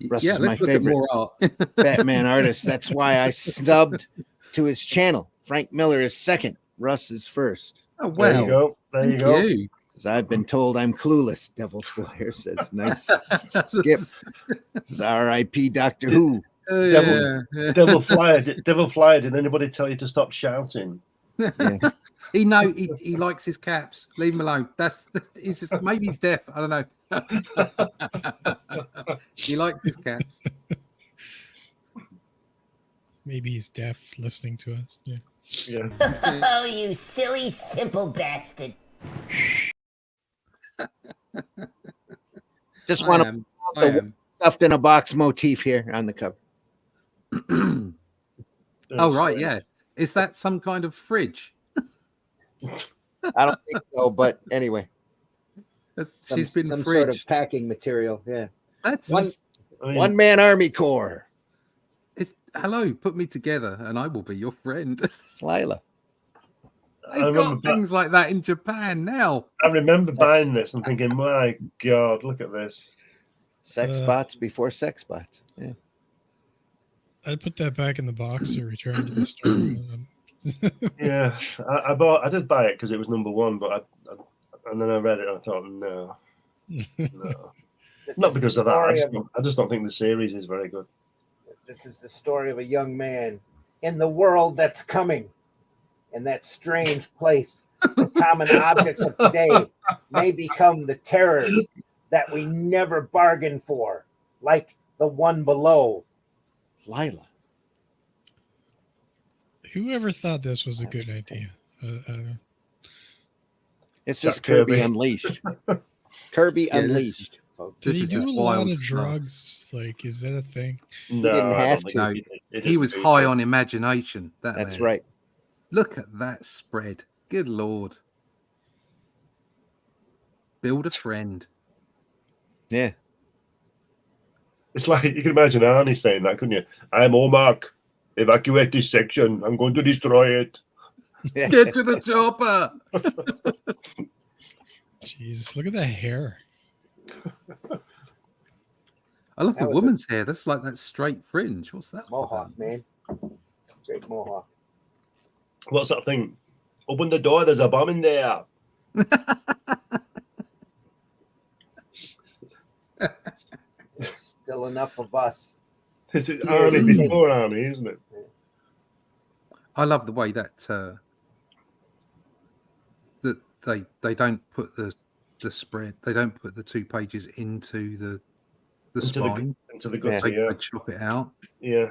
"Russ is let's my look favorite at more art. Batman artist. That's why I subbed to his channel. Frank Miller is second. Russ is first." Oh, wow. There you go. There you go. Says, "I've been told I'm clueless." Devil Flyer says, "Nice." Skip says, "R.I.P. Doctor Who." Devil Flyer. Devil Flyer. Did anybody tell you to stop shouting? Yeah. He likes his caps. Leave him alone. He's just, maybe he's deaf. I don't know. He likes his caps. Maybe he's deaf listening to us. Yeah. Oh, you silly, simple bastard. Just want to the stuffed in a box motif here on the cover. Oh, right. Yeah. Is that some kind of fridge? I don't think so, but anyway. She's been some fridged. sort of packing material. Yeah. That's one-man army corps. Hello, put me together and I will be your friend. It's Lila. They've got things like that in Japan now. I remember buying this and thinking, my God, look at this. Sex bots before sex bots. Yeah. I'd put that back in the box or return to the store. Yeah, I did buy it because it was #1, but and then I read it and I thought, no. Not because of that. I just don't think the series is very good. This is the story of a young man in the world that's coming, in that strange place. The common objects of today may become the terrors that we never bargained for, like the one below. Lila. Whoever thought this was a good idea? It's just Kirby Unleashed. Kirby Unleashed. Did he do a lot of drugs? Like, is that a thing? No, he didn't have to. No, he was high on imagination. That's right. Look at that spread. Good Lord. Build a friend. Yeah. It's like, you can imagine Arnie saying that, couldn't you? "I'm Omac. Evacuate this section. I'm going to destroy it." Get to the chopper. Jesus, look at that hair. I love That the was a- woman's hair. That's like that straight fringe. What's that? Mohawk, man. Great Mohawk. What's that thing? Open the door. There's a bomb in there. Still enough of us. This is Here Arnie we go. before Arnie, isn't it? I love the way that that they don't put the spread. They don't put the 2 pages into the spine. Into the gutter, They chop it out. Yeah.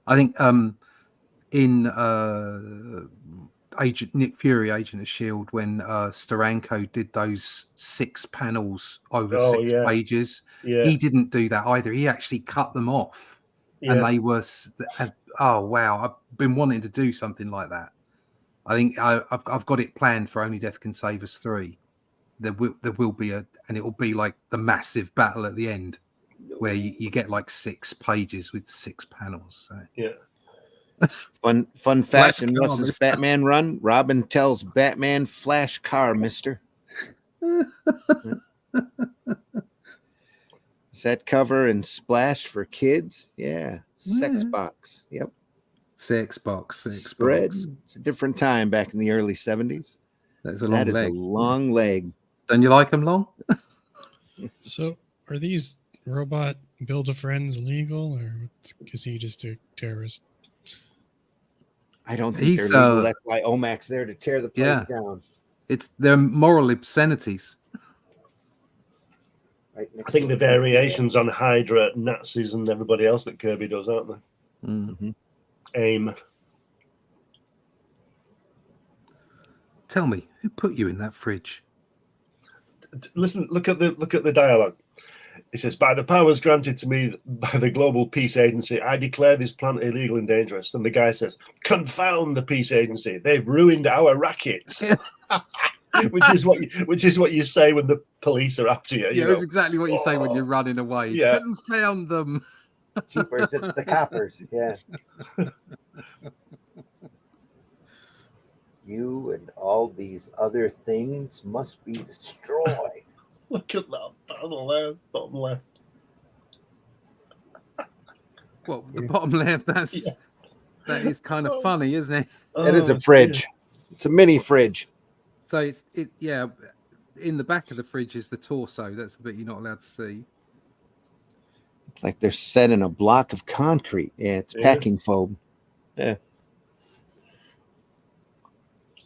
I think in Agent Nick Fury, Agent of Shield, when Steranko did those 6 panels over 6 pages, he didn't do that either. He actually cut them off, and they were. Oh wow! I've been wanting to do something like that. I think I've got it planned for Only Death Can Save Us 3. There will be and it will be like the massive battle at the end, where you get like 6 pages with 6 panels. So. Yeah. Fun fact in Russ's Batman run, Robin tells Batman, "Flash car, mister." Set cover and splash for kids. Yeah. Sex box. Yep. Sex box. Spread. It's a different time back in the early 70s. That's a long leg. That is a long leg. Don't you like them long? So are these robot Build-A-Friends legal, or is he just a terrorist? I don't think they're legal. That's why Omac's there to tear the place down. They're moral obscenities. Right, I think the variations on Hydra, Nazis, and everybody else that Kirby does, aren't they? Mm-hmm. AIM. Tell me, who put you in that fridge? Listen, look at the dialogue. It says, "By the powers granted to me by the Global Peace Agency, I declare this plant illegal and dangerous." And the guy says, "Confound the Peace Agency! They've ruined our racket." which is what you say when the police are after you. Yeah, it's exactly what you say when you're running away. Yeah. Confound them. Jeepers, it's the coppers. Yeah. You and all these other things must be destroyed. Look at that panel there, bottom left. Well, the bottom left, that is kind of funny, isn't it? It is a fridge. It's a mini fridge. So in the back of the fridge is the torso. That's the bit you're not allowed to see. Like they're set in a block of concrete. Yeah, it's packing foam. Yeah.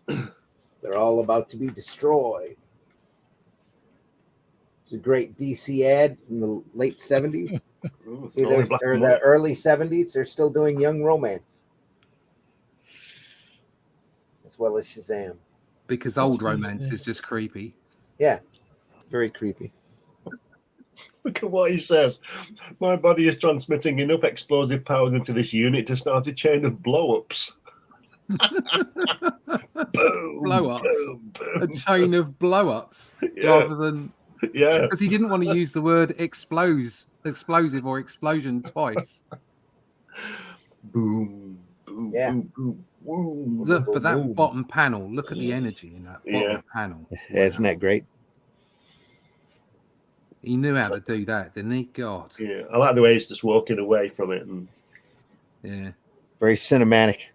They're all about to be destroyed. It's a great DC ad from the late 70s. See, or the early 70s. They're still doing Young Romance. As well as Shazam. Because old romance is just creepy. Yeah. Very creepy. Look at what he says. "My body is transmitting enough explosive powers into this unit to start a chain of blow-ups." Boom, blow-ups. Boom, boom. A chain of blow-ups rather than... Yeah. Because he didn't want to use the word explosive or explosion twice. Boom, boom, boom, boom, boom. Look, but that bottom panel, look at the energy in that bottom panel. Yeah, isn't that great? He knew how to do that, didn't he? God. Yeah, I like the way he's just walking away from it. And very cinematic.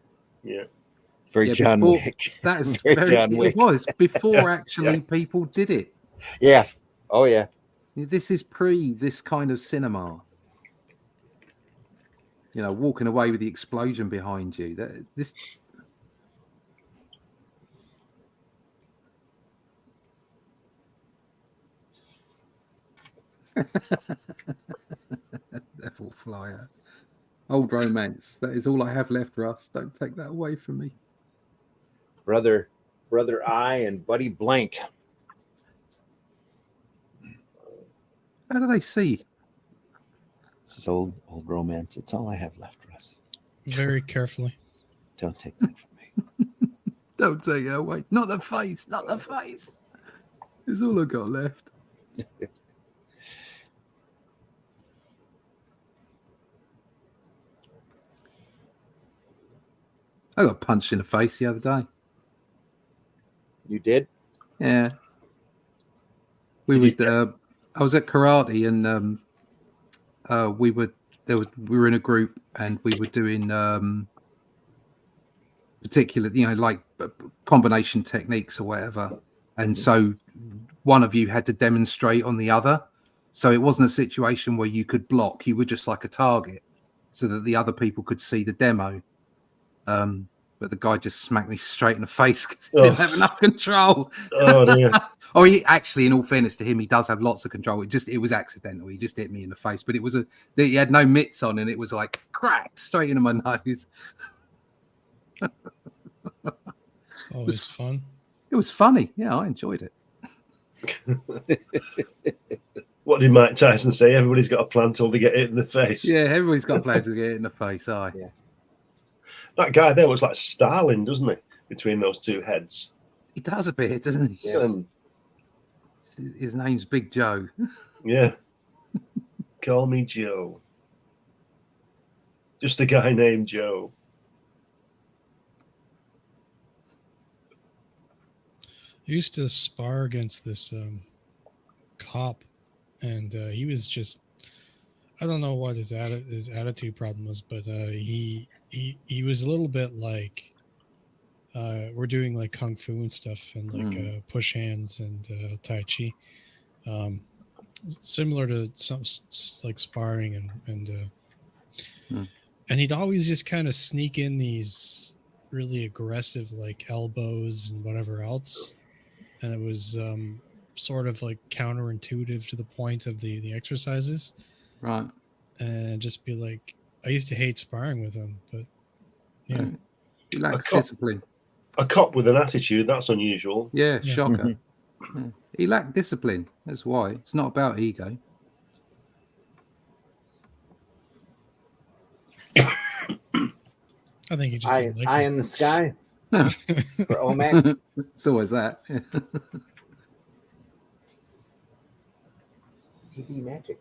Yeah. Very John Wick. That is very John Wick. It was before actually people did it. Yeah. Oh, yeah. This is pre this kind of cinema. You know, walking away with the explosion behind you. This. Devil Flyer. Old romance. That is all I have left, Russ. Don't take that away from me. Brother I and Buddy Blank. How do they see? This is old romance. It's all I have left, Russ. Very carefully. Don't take that from me. Don't take it away. Not the face. Not the face. It's all I got left. I got punched in the face the other day. You did? Yeah. I was at karate and we were in a group and we were doing particular, like combination techniques or whatever. And so one of you had to demonstrate on the other. So it wasn't a situation where you could block. You were just like a target so that the other people could see the demo. But the guy just smacked me straight in the face because he didn't have enough control. Oh, dear. Oh, he actually, in all fairness to him, he does have lots of control. It was accidental. He just hit me in the face, but he had no mitts on, and it was like crack straight into my nose. It's always fun. It was funny. Yeah, I enjoyed it. What did Mike Tyson say? Everybody's got a plan till they get hit in the face. Yeah, everybody's got plans to get hit in the face. Aye. Yeah. That guy there looks like Stalin, doesn't he? Between those two heads. He does a bit, doesn't he? Yeah. His name's Big Joe. Yeah. Call me Joe. Just a guy named Joe. I used to spar against this cop, and he was just, I don't know what his attitude problem was, but he was a little bit like, we're doing like kung fu and stuff, and like push hands and tai chi, similar to some like sparring, and he'd always just kind of sneak in these really aggressive like elbows and whatever else, and it was sort of like counterintuitive to the point of the exercises, Right. and just be like, I used to hate sparring with him, but yeah. He lacks discipline. A cop with an attitude, that's unusual. Yeah, shocker. Yeah. He lacked discipline. That's why. It's not about ego. I think he just didn't like eye me. in the sky for Omac. It's always that. TV magic.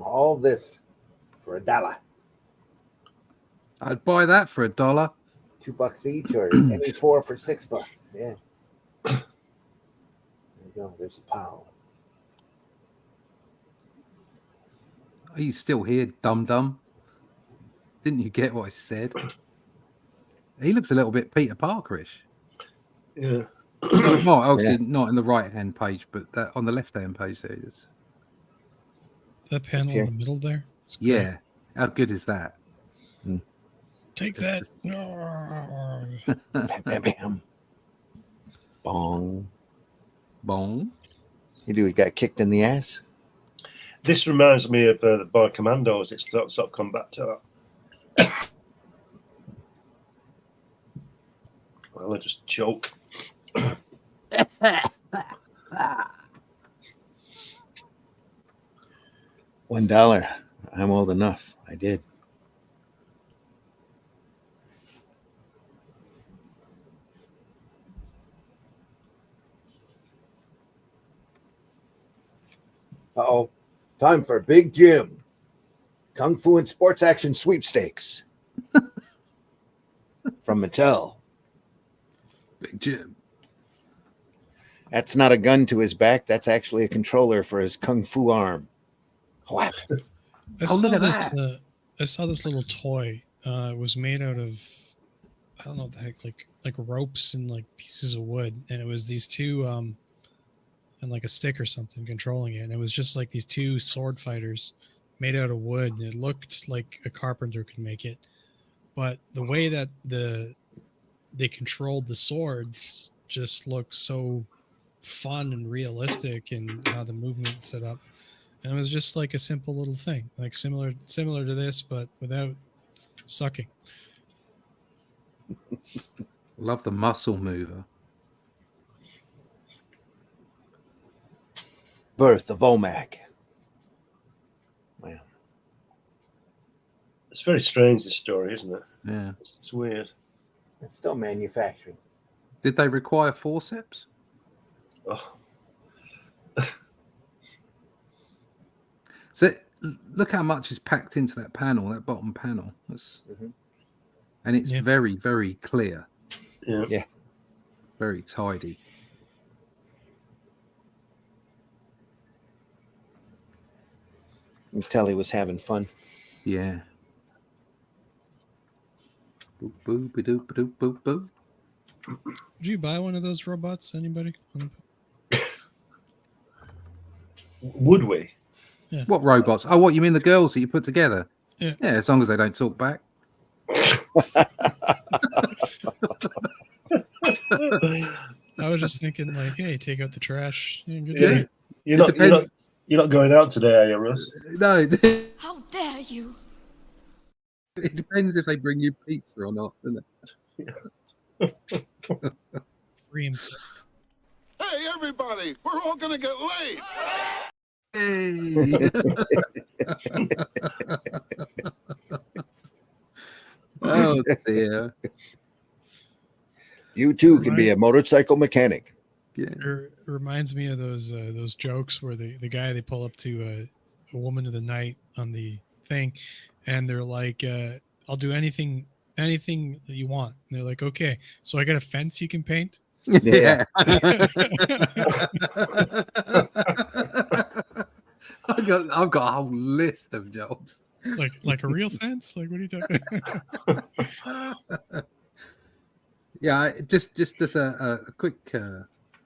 All this for $1. I'd buy that for $1. $2 each, or any 4 for $6. Yeah. There you go. There's a pile. Are you still here, dum-dum? Didn't you get what I said? He looks a little bit Peter Parkerish. Yeah. Not obviously not in the right-hand page, but on the left-hand page there it is. That panel in the middle there. Yeah. How good is that? Take that. Bam, bam, bam. Bong. Bong. He got kicked in the ass. This reminds me of the Boy Commandos. It's sort of come back to that. Well, I just choke. $1. I'm old enough. I did. Uh-oh. Time for Big Jim. Kung Fu and Sports Action Sweepstakes. From Mattel. Big Jim. That's not a gun to his back. That's actually a controller for his Kung Fu arm. Whap. I saw this little toy. It was made out of, I don't know what the heck, like ropes and like pieces of wood, and it was these two and like a stick or something controlling it, and it was just like these two sword fighters made out of wood, and it looked like a carpenter could make it, but the way that they controlled the swords just looked so fun and realistic, and how the movement set up. And it was just like a simple little thing, like similar to this, but without sucking. Love the muscle mover. Birth of Omac. Wow. It's very strange, this story, isn't it? Yeah. It's weird. It's still manufacturing. Did they require forceps? Oh. So look how much is packed into that panel, that bottom panel. And it's very, very clear. Yeah. Very tidy. You can tell he was having fun. Yeah. Boop, boop, boop, boop, boop, boop. Did you buy one of those robots? Anybody? Would we? Yeah. What robots? Oh, what you mean the girls that you put together? Yeah. Yeah, as long as they don't talk back. I was just thinking, like, hey, take out the trash. Yeah, good Yeah. day. You're not going out today, are you, Russ? No, How dare you? it depends if they bring you pizza or not, doesn't it? Free him. Hey, everybody, we're all going to get laid. Hey. Oh dear. You too can be a motorcycle mechanic. Yeah. It reminds me of those jokes where the guy, they pull up to a woman of the night on the thing, and they're like, I'll do anything that you want. And they're like, okay, so I got a fence you can paint. Yeah. I've got a whole list of jobs. like a real fence? Like, what are you talking? Yeah, just as a quick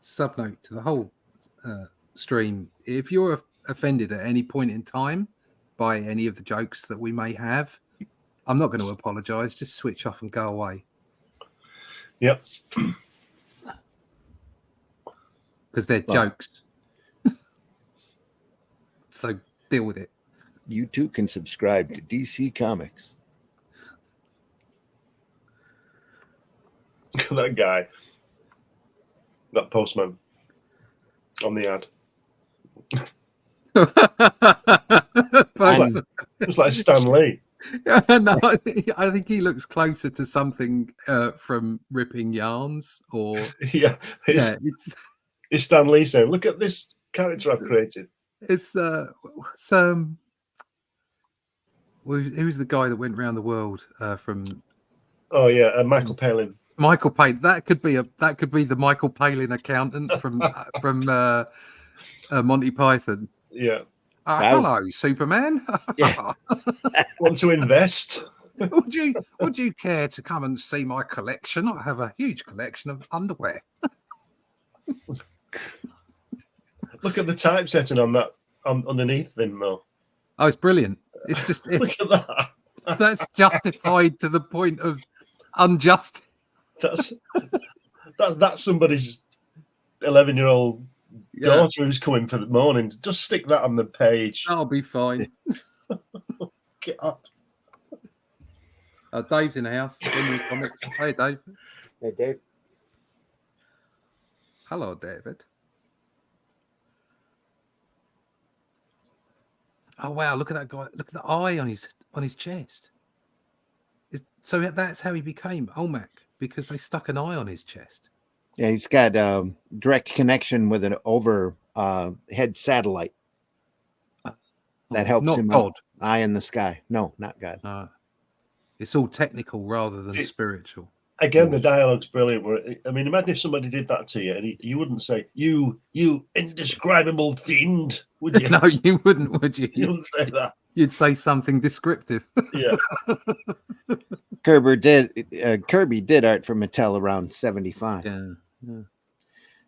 sub note to the whole stream. If you're offended at any point in time by any of the jokes that we may have, I'm not going to apologize. Just switch off and go away. Yep. Because they're jokes. So deal with it. You too can subscribe to DC Comics. Look at that guy. That postman on the ad. It's like Stan Lee. No, I think he looks closer to something from Ripping Yarns, or Yeah. it's Stan Lee saying, "Look at this character I've created." who's the guy that went around the world from? Oh yeah, Michael Palin. Michael Palin. That could be the Michael Palin accountant from Monty Python. Yeah. Hello, Superman. Yeah. Want to invest? Would you care to come and see my collection? I have a huge collection of underwear. Look at the typesetting on that underneath them though. Oh, it's brilliant. It's just Look at that. that's justified to the point of unjust. That's somebody's 11-year-old daughter who's coming for the morning. Just stick that on the page. I'll be fine. God. Dave's in the house. Kirby Comics. Hey, Dave. Hey, Dave. Hello, David. Oh wow! Look at that guy. Look at the eye on his chest. So that's how he became Omac, because they stuck an eye on his chest. Yeah, he's got direct connection with an overhead satellite that helps Not him God. out. Eye in the sky. No, not God. No. It's all technical rather than spiritual. Again, the dialogue's brilliant. I mean, imagine if somebody did that to you, and you wouldn't say, "You indescribable fiend," would you? No, you wouldn't, would you? You wouldn't say that. You'd say something descriptive. Yeah. Kirby did art for Mattel around 75. Yeah.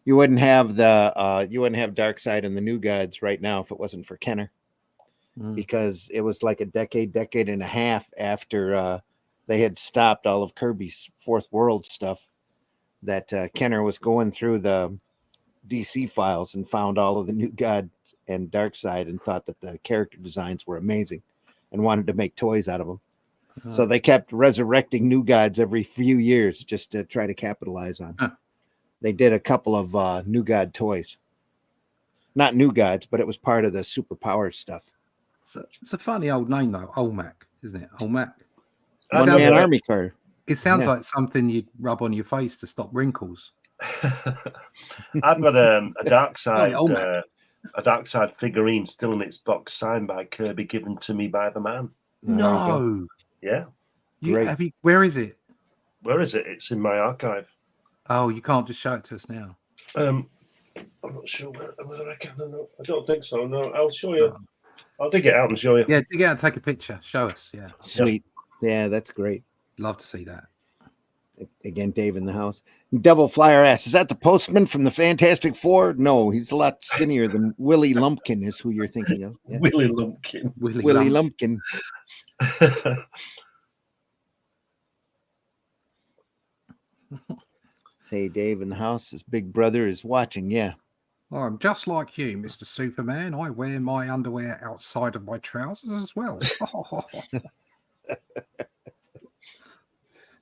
You wouldn't have Darkseid and the New Gods right now if it wasn't for Kenner, because it was like a decade and a half after they had stopped all of Kirby's Fourth World stuff that Kenner was going through the DC files and found all of the New Gods and Darkseid and thought that the character designs were amazing and wanted to make toys out of them. So they kept resurrecting New Gods every few years just to try to capitalize on. They did a couple of New God toys. Not New Gods, but it was part of the superpower stuff. So it's a funny old name though, Omac, isn't it? Omac. One-man army car. It sounds like something you'd rub on your face to stop wrinkles. I've got a Darkseid a Darkseid figurine still in its box, signed by Kirby, given to me by the man. No. Yeah. Where is it? Where is it? It's in my archive. Oh, you can't just show it to us now. I'm not sure whether I can or not. I don't think so. No, I'll show you. I'll dig it out and show you. Yeah, dig it out and take a picture. Show us. Yeah. Sweet. Yeah, that's great. Love to see that. Again, Dave in the house. Devil Flyer asks, is that the postman from the Fantastic Four? No, he's a lot skinnier than Willie Lumpkin is who you're thinking of. Yeah. Willie Lumpkin. Willie Lumpkin. Say Dave in the house, his big brother is watching. Yeah. Oh, I'm just like you, Mr. Superman. I wear my underwear outside of my trousers as well.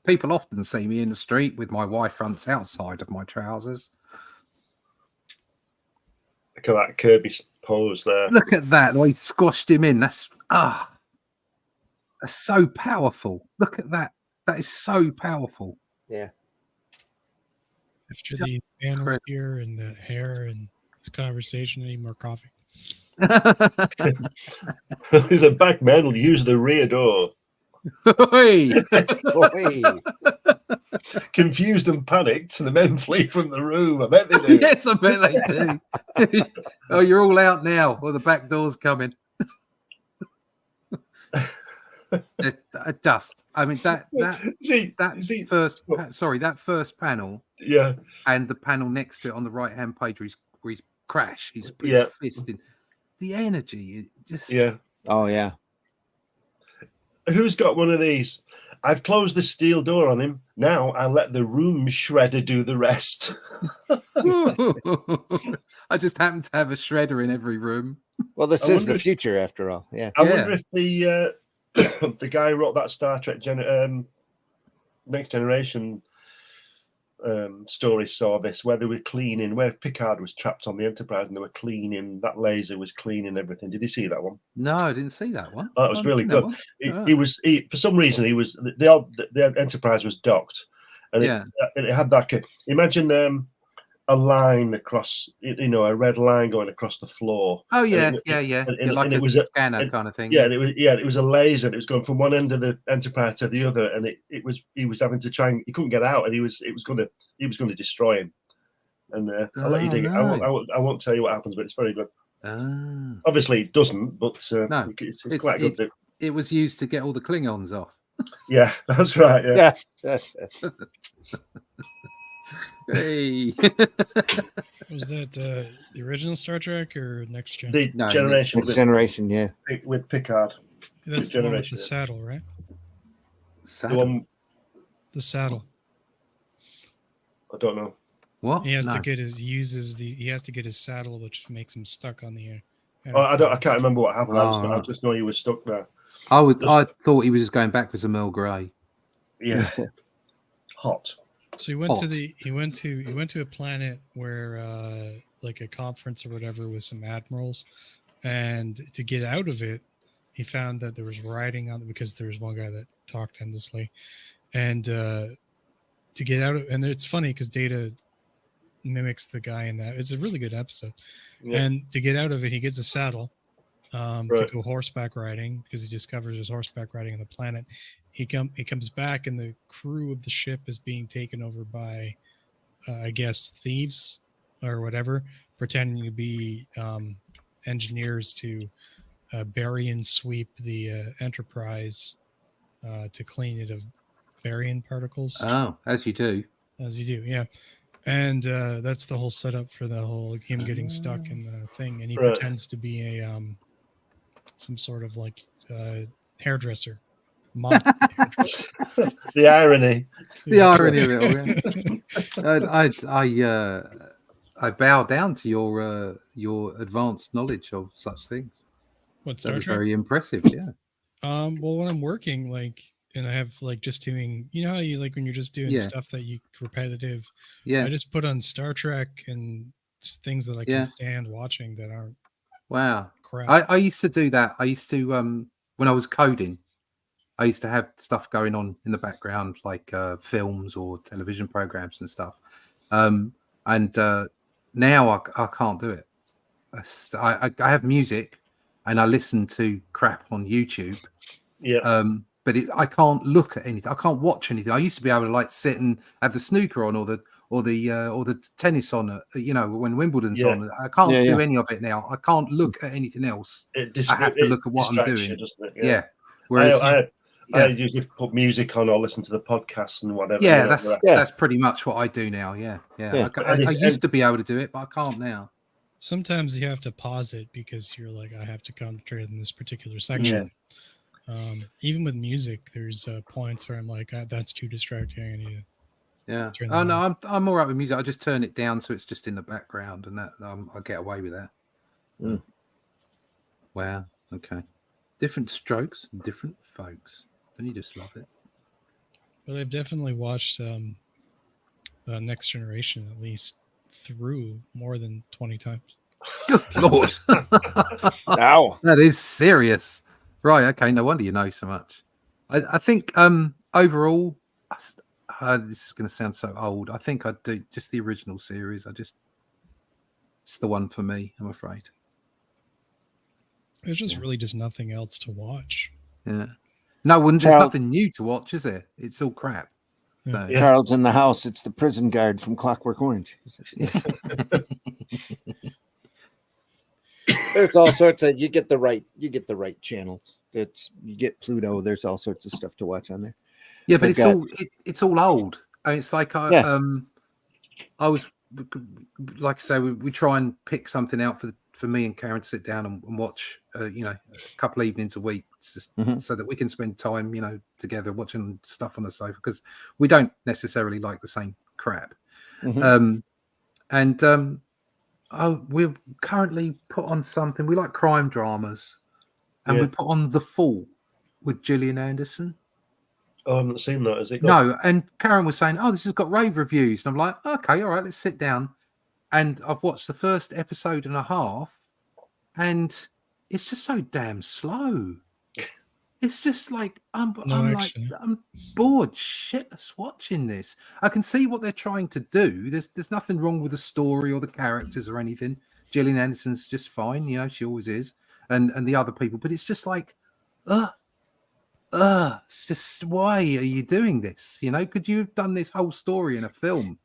People often see me in the street with my Y fronts outside of my trousers. Look at that Kirby pose there. Look at that. The way he squashed him in. That's so powerful. Look at that. That is so powerful. Yeah. After the panels here and the hair and this conversation, I need more coffee. He's a back man will use the rear door. Confused and panicked, the men flee from the room. I bet they do. Yes, I bet they do. Oh, you're all out now. Well, the back door's coming. That first panel. Yeah. And the panel next to it on the right-hand page where he's crash. He's put yeah. his fist in. The energy, just Oh yeah. Who's got one of these? I've closed the steel door on him. Now I let the room shredder do the rest. I just happen to have a shredder in every room. Well, this is the future after all. Yeah. I wonder if the the guy who wrote that Star Trek Next Generation story saw this, where they were cleaning, where Picard was trapped on the Enterprise and they were cleaning, that laser was cleaning everything. Did you see that one? No, I didn't see that one. Oh, that was really good. He for some reason, the Enterprise was docked, and it had that. Imagine a line across, a red line going across the floor. Oh yeah, and like it was a scanner kind of thing. Yeah, it was a laser, and it was going from one end of the Enterprise to the other, and he was having to try, and he couldn't get out, and he was going to destroy him. And I'll let you dig it. I won't tell you what happens, but it's very good. Obviously, it doesn't, but no, it's quite good. It was used to get all the Klingons off. Yeah, that's right. Yeah. Hey. Was that the original Star Trek or Next Gen? The Generation. Next Generation, yeah. With Picard. That's the one with the saddle, right? The saddle. I don't know. What? He has to get his saddle, which makes him stuck on the air. I can't remember what happened. I just know he was stuck there. I thought he was just going back for some Earl Grey. Yeah. Hot. So he went to a planet where like a conference or whatever with some admirals, and to get out of it, he found that there was writing on it because there was one guy that talked endlessly, and to get out of, and it's funny because Data mimics the guy in that. It's a really good episode, and to get out of it, he gets a saddle to go horseback riding because he discovers there's horseback riding on the planet. He comes back, and the crew of the ship is being taken over by, I guess, thieves or whatever, pretending to be engineers to bury and sweep the Enterprise to clean it of barium particles. Oh, as you do. As you do, yeah. And that's the whole setup for the whole him getting stuck in the thing, and he pretends to be a some sort of like hairdresser. The irony. The irony of it all. Yeah. I bow down to your advanced knowledge of such things. What's that was very impressive. Yeah. Well, when I'm working, and I have just doing, how you when you're just doing stuff that you repetitive. Yeah. I just put on Star Trek and things that I can stand watching that aren't. Wow. Crap. I used to do that. I used to when I was coding. I used to have stuff going on in the background, like films or television programs and stuff. And now I can't do it. I have music and I listen to crap on YouTube. Yeah. But I can't look at anything. I can't watch anything. I used to be able to sit and have the snooker on or or the tennis on, when Wimbledon's Yeah. on. I can't Yeah, do yeah. any of it now. I can't look at anything else. It I have to look at what I'm distracts doing. you, doesn't it? Yeah. Whereas, I usually put music on or listen to the podcasts and whatever. yeah, right. that's pretty much what I do now. Yeah. Yeah. I used to be able to do it, but I can't now. Sometimes you have to pause it because you're like, I have to concentrate in this particular section. Even with music, there's points where I'm like, that's too distracting. I need to turn that no, I'm all right with music. I just turn it down so it's just in the background, and that I get away with that. Mm. Wow. Okay. Different strokes, different folks. Don't you just love it? But I've definitely watched Next Generation at least through more than 20 times. Good Lord. Ow. That is serious. Right. Okay. No wonder you know so much. I think overall, this is going to sound so old. I think I'd do just the original series. It's the one for me, I'm afraid. There's just really just nothing else to watch. Yeah. No, there's nothing new to watch, is there? It's all crap. Yeah. So. Carl's in the house. It's the prison guard from Clockwork Orange. There's all sorts of you get the right channels. You get Pluto. There's all sorts of stuff to watch on there. Yeah, but it's all old. And it's like I was like I say, we try and pick something out for me and Karen to sit down and watch a couple of evenings a week, just so that we can spend time together watching stuff on the sofa, because we don't necessarily like the same crap. We're currently put on something. We like crime dramas, and we put on The Fall with Gillian Anderson. Oh, I haven't seen that. Has it got... No, and Karen was saying, "Oh, this has got rave reviews," and I'm like, "Okay, all right, let's sit down." And I've watched the first episode and a half, and it's just so damn slow. It's just like I'm bored shitless watching this. I can see what they're trying to do. There's nothing wrong with the story or the characters or anything. Gillian Anderson's just fine, she always is, and the other people. But it's just like, it's just, why are you doing this? Could you have done this whole story in a film?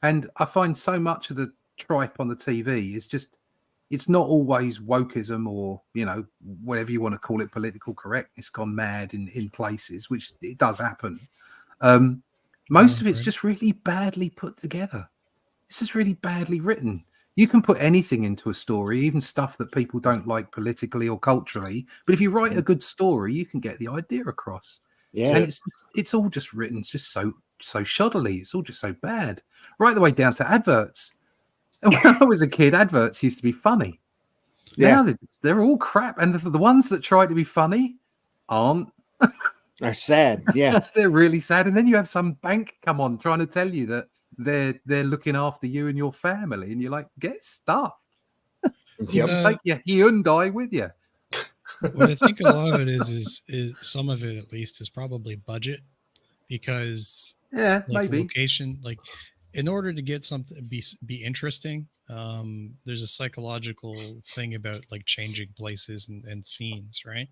And I find so much of the tripe on the TV is just, it's not always wokeism or, whatever you want to call it, political correctness gone mad in places, which it does happen. Most of it's just really badly put together. It's just really badly written. You can put anything into a story, even stuff that people don't like politically or culturally. But if you write a good story, you can get the idea across. Yeah. And it's all just written just so shoddily. It's all just so bad. Right the way down to adverts. When I was a kid, adverts used to be funny. Yeah. Now they're all crap. And the ones that try to be funny aren't. Are sad. Yeah. They're really sad. And then you have some bank come on trying to tell you that they're looking after you and your family. And you're like, get stuffed. Take your Hyundai with you. What I think a lot of it is some of it, at least, is probably budget, because maybe location, in order to get something be interesting, there's a psychological thing about changing places and scenes, right?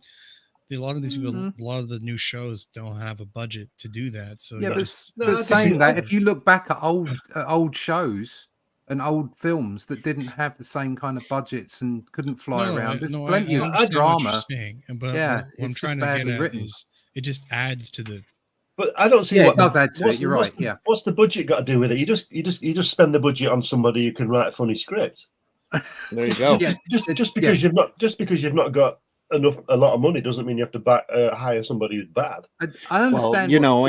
A lot of these people, a lot of the new shows don't have a budget to do that. So but saying that, if you look back at old shows and old films that didn't have the same kind of budgets and couldn't fly around, there's plenty of drama. But what I'm trying to get at is it just adds to the. But I don't see what it does add to it. You're right. What's the budget got to do with it? You just spend the budget on somebody who can write a funny script. There you go. Just because you've not got a lot of money doesn't mean you have to hire somebody who's bad. I understand. Well,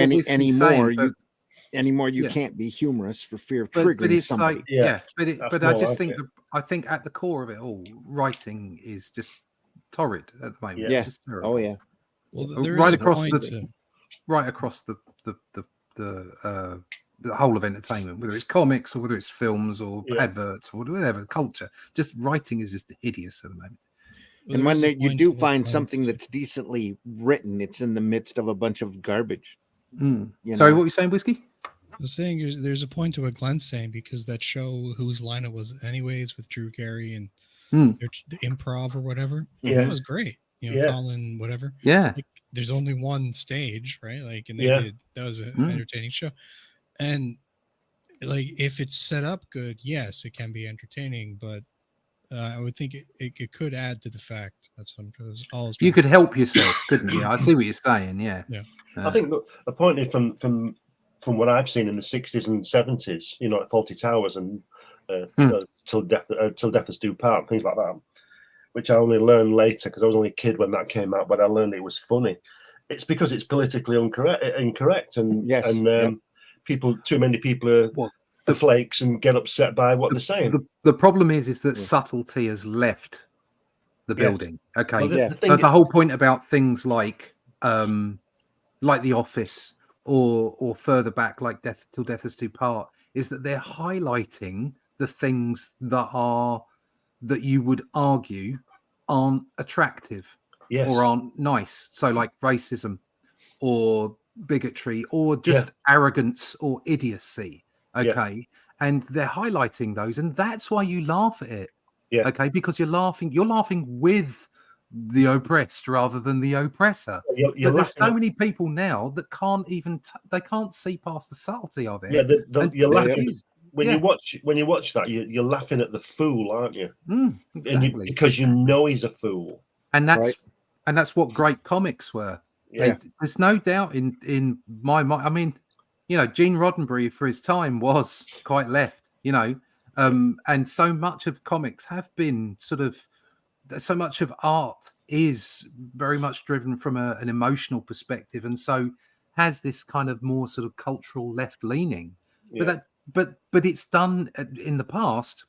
anymore you can't be humorous for fear of triggering somebody. But I just think I think at the core of it all, writing is just torrid at the moment. Yeah. It's just terrible. Oh yeah. Well, right across the whole of entertainment, whether it's comics or whether it's films or adverts or whatever, culture. Just writing is just hideous at the moment. Well, and when you do find something that's decently written, it's in the midst of a bunch of garbage. Sorry, what were you saying, Whiskey? I was saying there's a point to what Glenn's saying, because that show, Whose Line It Was Anyways, with Drew Carey and the improv or whatever, that was great. Colin, whatever. Yeah. There's only one stage, right? And they did, that was an entertaining show. And like if it's set up good, yes, it can be entertaining, but I would think it could add to the fact. That's what all. You could help yourself, couldn't you? I see what you're saying. Yeah. Yeah. I think the point is from what I've seen in the 60s and 70s, you know, at Fawlty Towers and till death us do part, things like that, which I only learned later because I was only a kid when that came out, but I learned it was funny. It's because it's politically incorrect and too many people are the flakes and get upset by what they're saying. The problem is that subtlety has left the building. Okay, well, the whole point about things like The Office or further back like Till Death Us Do Part is that they're highlighting the things that you would argue aren't attractive or aren't nice. So like racism or bigotry or just arrogance or idiocy. Okay. And they're highlighting those, and that's why you laugh at it. Yeah. Okay, because you're laughing with the oppressed rather than the oppressor. But there's so many people now that can't even they can't see past the subtlety of it. Yeah, you're laughing when you watch that. You're laughing at the fool, aren't you? Exactly. Because you know he's a fool. And that's what great comics were. Yeah. There's no doubt in my mind. I mean, you know, Gene Roddenberry for his time was quite left. You know. And so much of comics have been so much of art is very much driven from an emotional perspective, and so has this kind of more sort of cultural left leaning. Yeah. But it's done in the past.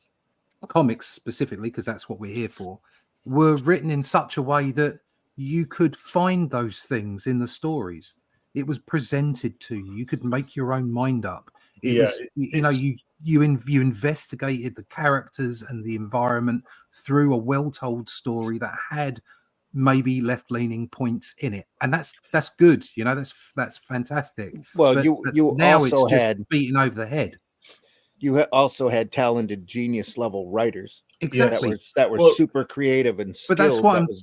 Comics specifically, because that's what we're here for, were written in such a way that you could find those things in the stories. It was presented to you. You could make your own mind up. You investigated the characters and the environment through a well-told story that had maybe left-leaning points in it, and that's good. You know, that's fantastic. Well, but you now also it's just beaten over the head. You also had talented genius level writers, exactly, that were super creative and skilled. But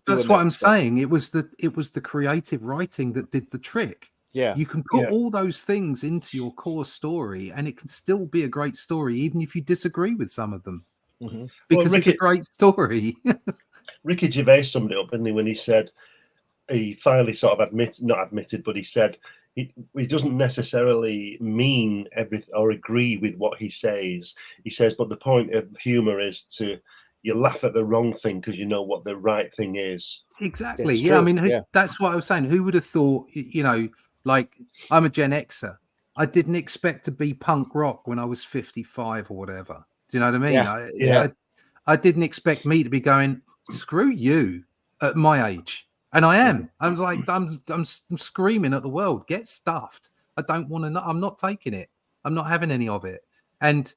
that's what I'm saying. It was the creative writing that did the trick. Yeah, you can put all those things into your core story, and it can still be a great story, even if you disagree with some of them, because it's a great story. Ricky Gervais summed it up, didn't he, when he said he finally sort of not admitted, but he said he doesn't necessarily mean everything or agree with what he says. He says, but the point of humor is you laugh at the wrong thing because you know what the right thing is. Exactly. Yeah, I mean, that's what I was saying. Who would have thought? You know. Like, I'm a Gen Xer. I didn't expect to be punk rock when I was 55 or whatever. Do you know what I mean? I didn't expect me to be going, screw you at my age. And I am. I was like, I'm screaming at the world, get stuffed. I don't want to know. I'm not taking it. I'm not having any of it. And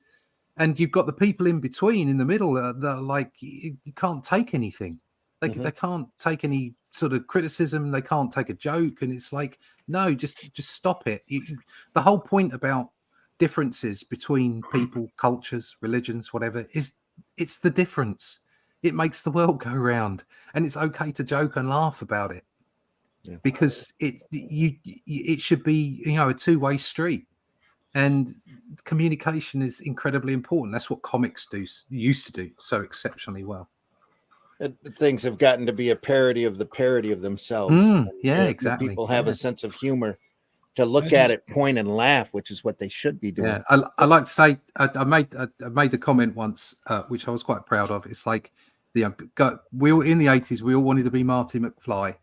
you've got the people in between, in the middle, that are like, you can't take anything. They can't take any sort of criticism. They can't take a joke. And it's like, no, just stop it. The whole point about differences between people, cultures, religions, whatever, it's the difference. It makes the world go round, and it's okay to joke and laugh about it because it should be, you know, a two-way street, and communication is incredibly important. That's what comics used to do so exceptionally well. Things have gotten to be a parody of the parody of themselves. Exactly. People have a sense of humor to look at it, point, and laugh, which is what they should be doing. Yeah, I like to say I made the comment once, which I was quite proud of. It's like we were in the 80s. We all wanted to be Marty McFly,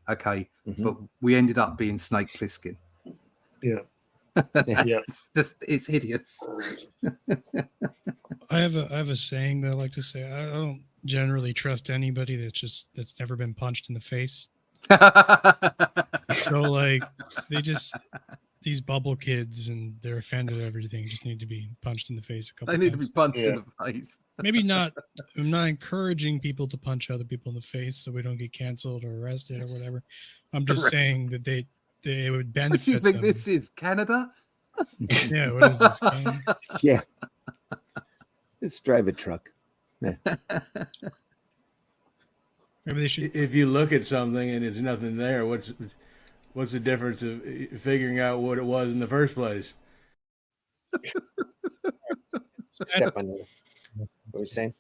but we ended up being Snake Plissken. Yeah, it's hideous. I have a saying that I like to say. I don't generally trust anybody that's never been punched in the face. So like these bubble kids, and they're offended at everything, just need to be punched in the face a couple times. They need to be punched in the face. Maybe not. I'm not encouraging people to punch other people in the face so we don't get canceled or arrested or whatever. I'm just saying that they would benefit. Do you think this is Canada? Yeah, what is this? Canada? Yeah. Let's drive a truck. Yeah. Maybe they should. If you look at something and there's nothing there, what's the difference of figuring out what it was in the first place? step on you. What were you saying?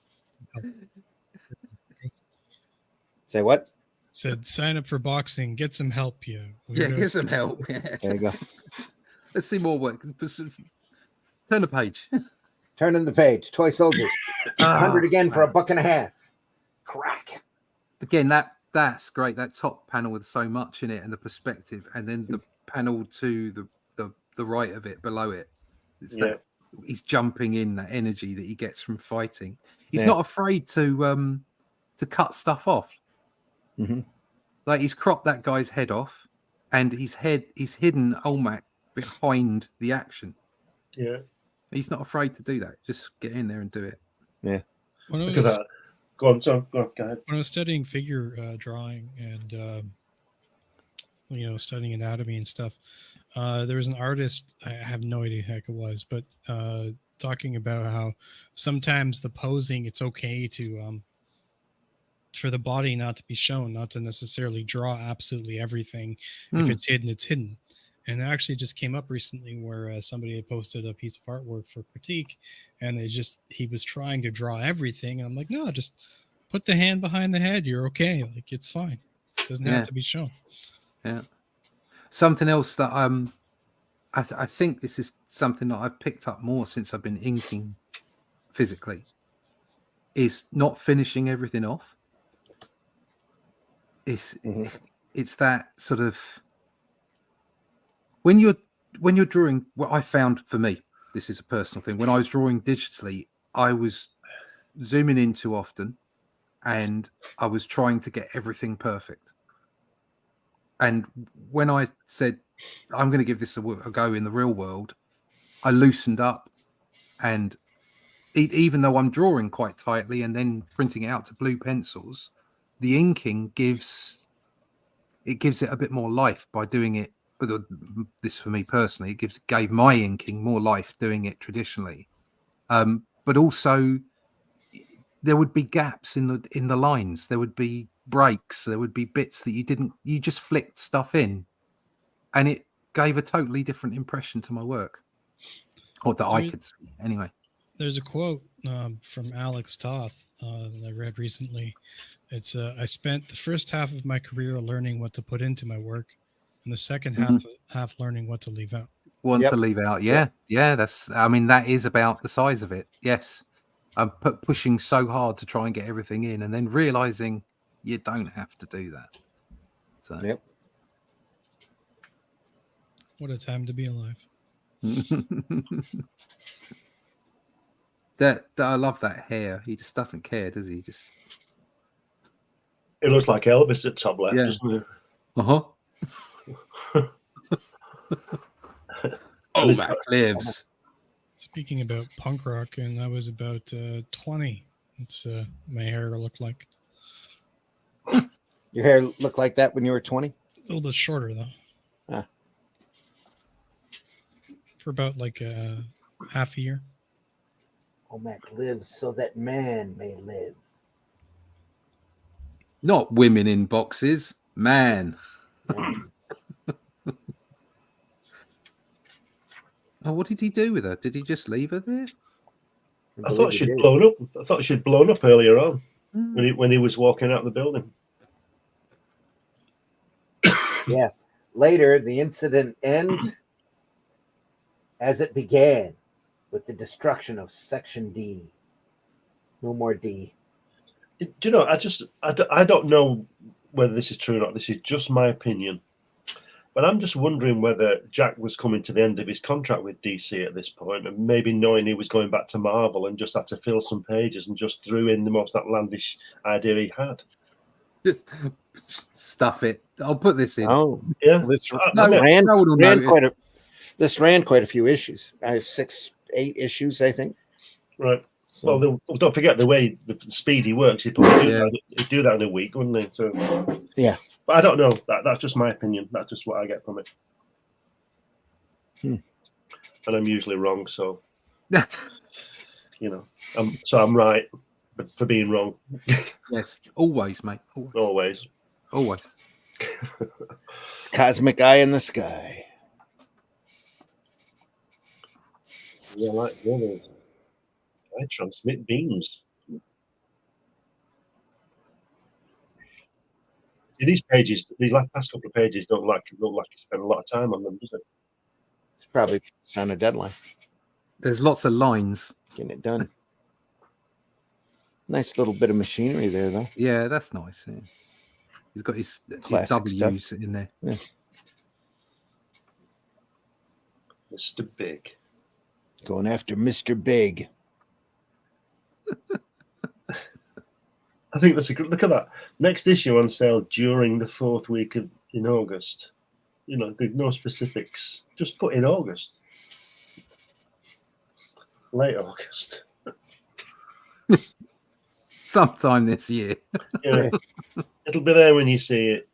Say what? Said sign up for boxing, get some help, you. Yeah, weirdos." get some help. Yeah. There you go. Let's see more work. Turn the page. Turning the page. Toy soldiers. 100 again for $1.50. Crack. Again, that's great. That top panel with so much in it and the perspective, and then the panel to the right of it, below it. It's that he's jumping in, that energy that he gets from fighting. He's not afraid to cut stuff off. Mm-hmm. Like he's cropped that guy's head off, and he's hidden Omac behind the action. Yeah, he's not afraid to do that. Just get in there and do it. Yeah. Because go on, go ahead. When I was studying figure drawing and studying anatomy and stuff, there was an artist. I have no idea who the heck it was, but talking about how sometimes the posing, it's okay to for the body not to be shown, not to necessarily draw absolutely everything. If it's hidden, it's hidden. And it actually just came up recently where somebody had posted a piece of artwork for critique, and he was trying to draw everything. And I'm like, no, just put the hand behind the head. You're okay. Like, it's fine. It doesn't have to be shown. Yeah. Something else that I think this is something that I've picked up more since I've been inking physically, is not finishing everything off. It's that sort of when you're drawing. What I found for me, this is a personal thing. When I was drawing digitally, I was zooming in too often, and I was trying to get everything perfect. And when I said I'm going to give this a go in the real world, I loosened up, and even though I'm drawing quite tightly and then printing it out to blue pencils, the inking gives it a bit more life by doing it. This for me personally, gave my inking more life doing it traditionally. But also, there would be gaps in the lines. There would be breaks. There would be bits that you just flicked stuff in, and it gave a totally different impression to my work, or that I could see anyway. There's a quote from Alex Toth that I read recently. It's I spent the first half of my career learning what to put into my work, and the second half learning what to leave out. To leave out, yeah. That's. I mean, that is about the size of it. Yes, I'm pushing so hard to try and get everything in, and then realizing you don't have to do that. So. What a time to be alive. That I love that hair. He just doesn't care, does he? It looks like Elvis at top left, doesn't it? Oh, that lives. Speaking about punk rock, and I was about 20. It's my hair looked like. Your hair looked like that when you were 20? A little bit shorter though. For about like half a year. Omac lives so that man may live. Not women in boxes, man. Oh, what did he do with her? Did he just leave her there? I thought she'd blown up. I thought she'd blown up earlier on when he was walking out the building. Yeah. Later, the incident ends as it began, with the destruction of Section D. No more D. Do you know, I don't know whether this is true or not. This is just my opinion. But I'm just wondering whether Jack was coming to the end of his contract with DC at this point, and maybe knowing he was going back to Marvel and just had to fill some pages and just threw in the most outlandish idea he had. Just stuff it. I'll put this in. Oh, yeah. This ran quite a few issues. 6, 8 issues, I think. Right. So. Well, don't forget the way the speed he works. He'd probably do that in a week, wouldn't he? So yeah. But I don't know. That's just my opinion. That's just what I get from it. And I'm usually wrong, so I'm right for being wrong. Yes, always, mate. Always. Cosmic eye in the sky. Yeah, like the others. I transmit beams. These pages, these past couple of pages look like you spent a lot of time on them, does it? It's probably on a deadline. There's lots of lines. Getting it done. Nice little bit of machinery there, though. Yeah, that's nice. Yeah. He's got his W's stuff in there. Yeah. Mr. Big. Going after Mr. Big. I think that's a good look at that. Next issue on sale during the 4th week in August. You know, there's no specifics. Just put in August. Late August. Sometime this year. Yeah. It'll be there when you see it.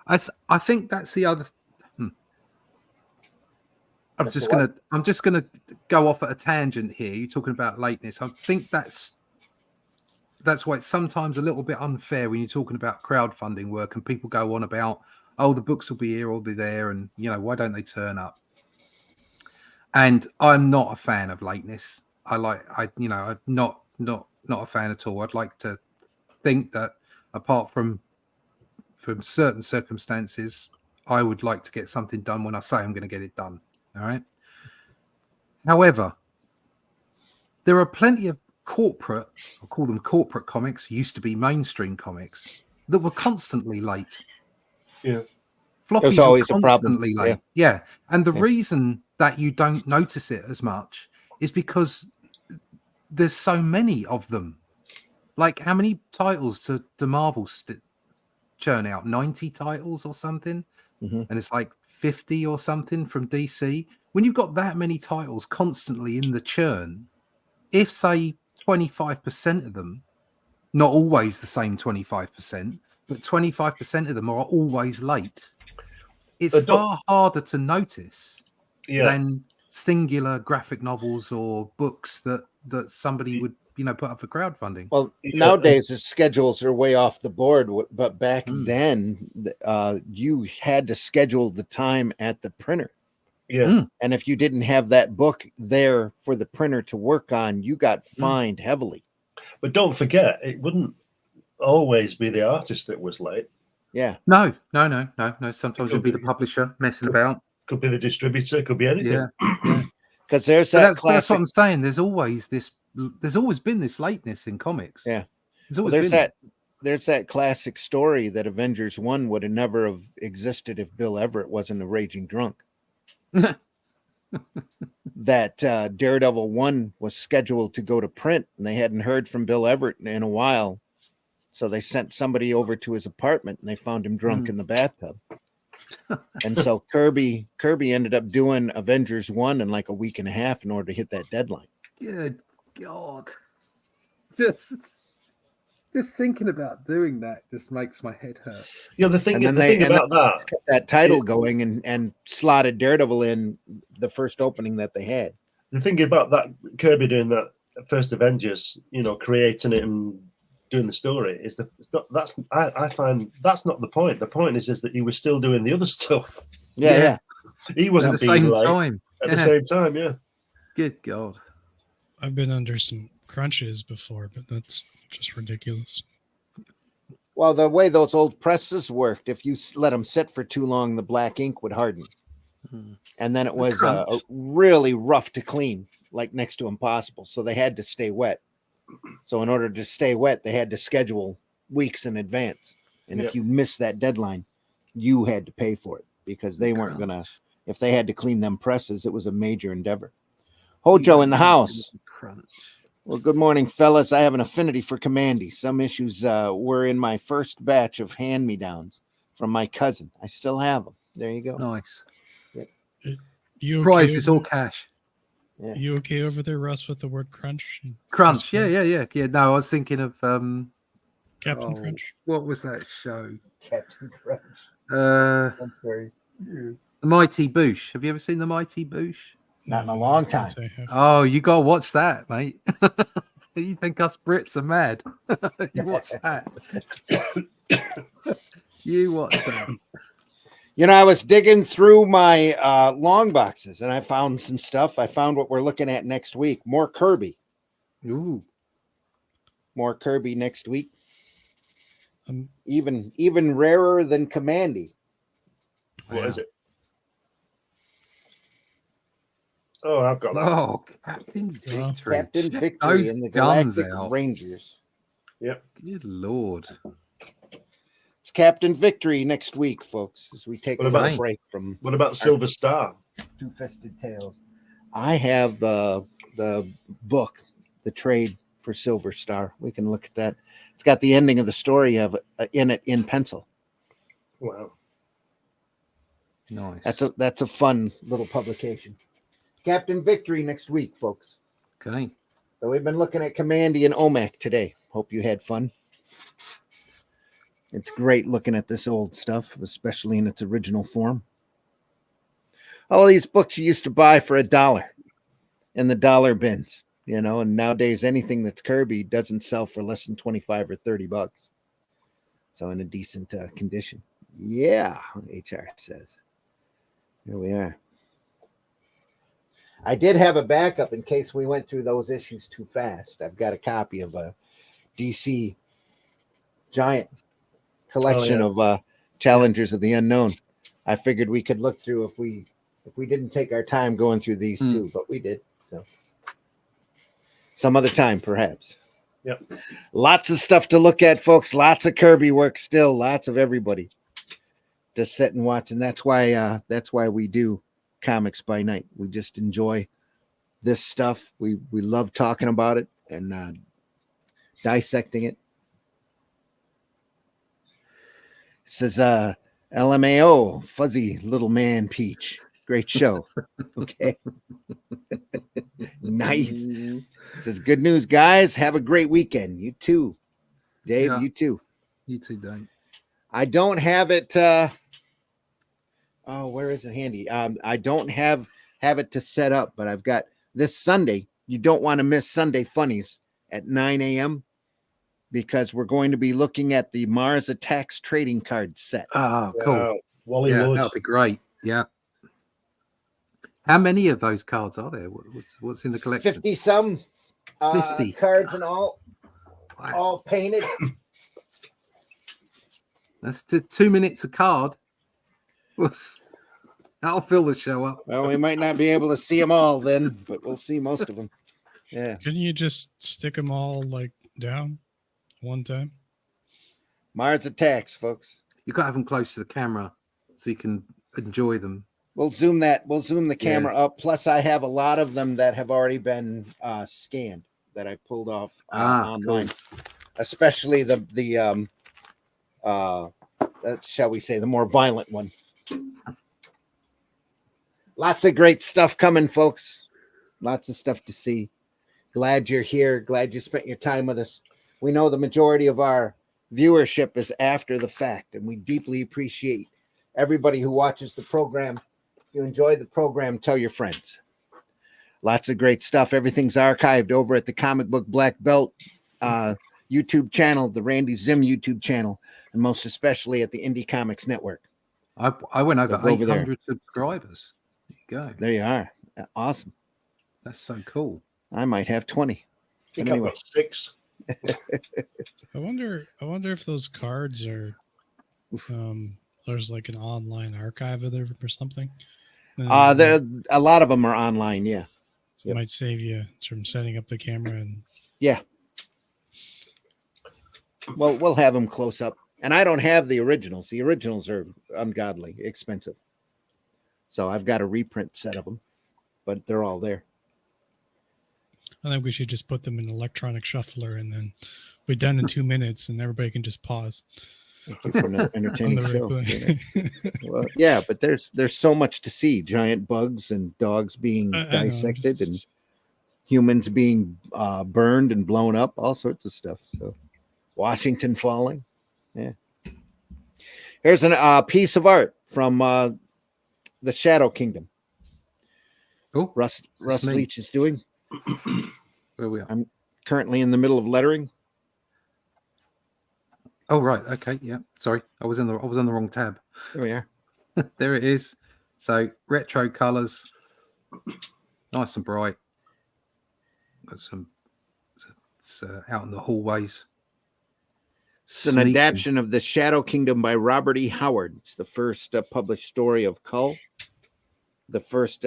I think that's the other. I'm just gonna go off at a tangent here. You're talking about lateness. I think that's why it's sometimes a little bit unfair when you're talking about crowdfunding work and people go on about, oh, the books will be here or be there, and why don't they turn up? And I'm not a fan of lateness. I'm not a fan at all. I'd like to think that apart from certain circumstances, I would like to get something done when I say I'm going to get it done. All right. However, there are plenty of corporate, I'll call them corporate comics, used to be mainstream comics, that were constantly late. Yeah. Floppies always were a problem. constantly late. Yeah. And the reason that you don't notice it as much is because there's so many of them. Like, how many titles do Marvel churn out? 90 titles or something? Mm-hmm. And it's like 50 or something from DC. When you've got that many titles constantly in the churn, if, say, 25% of them, not always the same 25%, but 25% of them are always late, it's far harder to notice than singular graphic novels or books that somebody would put up for crowdfunding. Well, nowadays the schedules are way off the board, but back then you had to schedule the time at the printer. Yeah. And if you didn't have that book there for the printer to work on, you got fined heavily. But don't forget, it wouldn't always be the artist that was late. Yeah. No. Sometimes it'll be the publisher messing about. Could be the distributor, could be anything. Yeah. Because there's that classic. That's what I'm saying. There's always been this lateness in comics. Yeah. There's that classic story that Avengers 1 would have never have existed if Bill Everett wasn't a raging drunk. That Daredevil 1 was scheduled to go to print, and they hadn't heard from Bill Everett in a while. So they sent somebody over to his apartment, and they found him drunk in the bathtub. And so Kirby ended up doing Avengers 1 in like a week and a half in order to hit that deadline. Good God. Just thinking about doing that just makes my head hurt. Yeah, the thing about that, kept that title going and slotted Daredevil in the first opening that they had. The thing about that Kirby doing that first Avengers, creating it and doing the story is I find that's not the point. The point is that he was still doing the other stuff. Yeah. He wasn't at the same time. At the same time, yeah. Good God. I've been under some crunches before, but that's just ridiculous. Well, the way those old presses worked, if you let them sit for too long, the black ink would harden. And then it was really rough to clean, like next to impossible. So they had to stay wet. So in order to stay wet, they had to schedule weeks in advance. And if you missed that deadline, you had to pay for it because they weren't going to, if they had to clean them presses, it was a major endeavor. Hojo in the house. Well, good morning, fellas. I have an affinity for Kamandi. Some issues were in my first batch of hand-me-downs from my cousin. I still have them. There you go. Nice. You Price is all cash. Yeah. You okay over there, Russ, with the word crunch? Crunch. Yeah. No, I was thinking of Captain Crunch. What was that show? Captain Crunch. I'm sorry. The Mighty Boosh. Have you ever seen The Mighty Boosh? Not in a long time. Oh, you gotta watch that, mate. You think us Brits are mad? You watch that. You watch that. I was digging through my long boxes and I found some stuff. I found what we're looking at next week. More Kirby. Ooh. More Kirby next week. Um, Even rarer than Kamandi. What is it? Oh, I've got that. Oh, Captain Victory. Captain Check Victory those and the guns Galactic out. Rangers. Yep. Good Lord. It's Captain Victory next week, folks, as we take What a about- little break from What about Silver Star? Two-Fisted Tales. I have the book, the trade for Silver Star. We can look at that. It's got the ending of the story of in it in pencil. Wow. Nice. That's a fun little publication. Captain Victory next week, folks. Okay. So we've been looking at Kamandi and Omac today. Hope you had fun. It's great looking at this old stuff, especially in its original form. All these books you used to buy for $1 in the dollar bins, you know, and nowadays anything that's Kirby doesn't sell for less than 25 or 30 bucks. So in a decent condition. Yeah, HR says. Here we are. I did have a backup in case we went through those issues too fast. I've got a copy of a DC giant collection of Challengers of the Unknown. I figured we could look through if we didn't take our time going through these two, but we did. So some other time, perhaps. Yep. Lots of stuff to look at, folks. Lots of Kirby work still. Lots of everybody. Just sit and watch, and that's why we do Comics by Night. We just enjoy this stuff. We love talking about it and dissecting it. It says LMAO, Fuzzy Little Man Peach. Great show. Okay. Nice. It says good news, guys. Have a great weekend. You too. Dave, Yeah. you too. You too, Dave. I don't have it where is it handy? I don't have it to set up, but I've got this Sunday. You don't want to miss Sunday Funnies at 9 a.m. because we're going to be looking at the Mars Attacks trading card set. Oh, cool. Wow. Wally Yeah, Woods. that'll be great. Yeah. How many of those cards are there? What's in the collection? 50 some 50 cards and all Wow. all painted. That's 2 minutes a card. That'll fill the show up. Well, we might not be able to see them all then, but we'll see most of them. Yeah. Couldn't you just stick them all like down one time? Mars Attacks, folks. You've got to have them close to the camera so you can enjoy them. We'll zoom the camera up. Plus, I have a lot of them that have already been scanned that I pulled off online, especially the shall we say, the more violent one. Lots of great stuff coming, folks. Lots of stuff to see. Glad you're here. Glad you spent your time with us. We know the majority of our viewership is after the fact, and we deeply appreciate everybody who watches the program. If you enjoyed the program, tell your friends. Lots of great stuff. Everything's archived over at the Comic Book Black Belt YouTube channel, the Randy Zim YouTube channel, and most especially at the Indie Comics Network. I went over So go over 800 subscribers. There you go. There you are. Awesome. That's so cool. I might have 20. I think But anyway. I've got 6. I wonder if those cards are there's like an online archive of them or something. There a lot of them are online, yeah. So it might save you from setting up the camera and Yeah. Well, we'll have them close up. And I don't have the originals. The originals are ungodly expensive. So I've got a reprint set of them, but they're all there. I think we should just put them in an electronic shuffler and then we're done in 2 minutes and everybody can just pause. Thank you for another entertaining On the show. replay. Well, yeah, but there's so much to see. Giant bugs and dogs being I know, dissected and just- humans being burned and blown up, all sorts of stuff. So Washington falling. Yeah. Here's a piece of art from the Shadow Kingdom. Cool. Russ me. Leach is doing. Where we are. I'm currently in the middle of lettering. Oh, right. Okay. Yeah. Sorry. I was on the wrong tab. There we are. There it is. So retro colors, nice and bright. Got some It's out in the hallways. It's an adaptation of The Shadow Kingdom by Robert E. Howard. It's the first published story of Cull, the first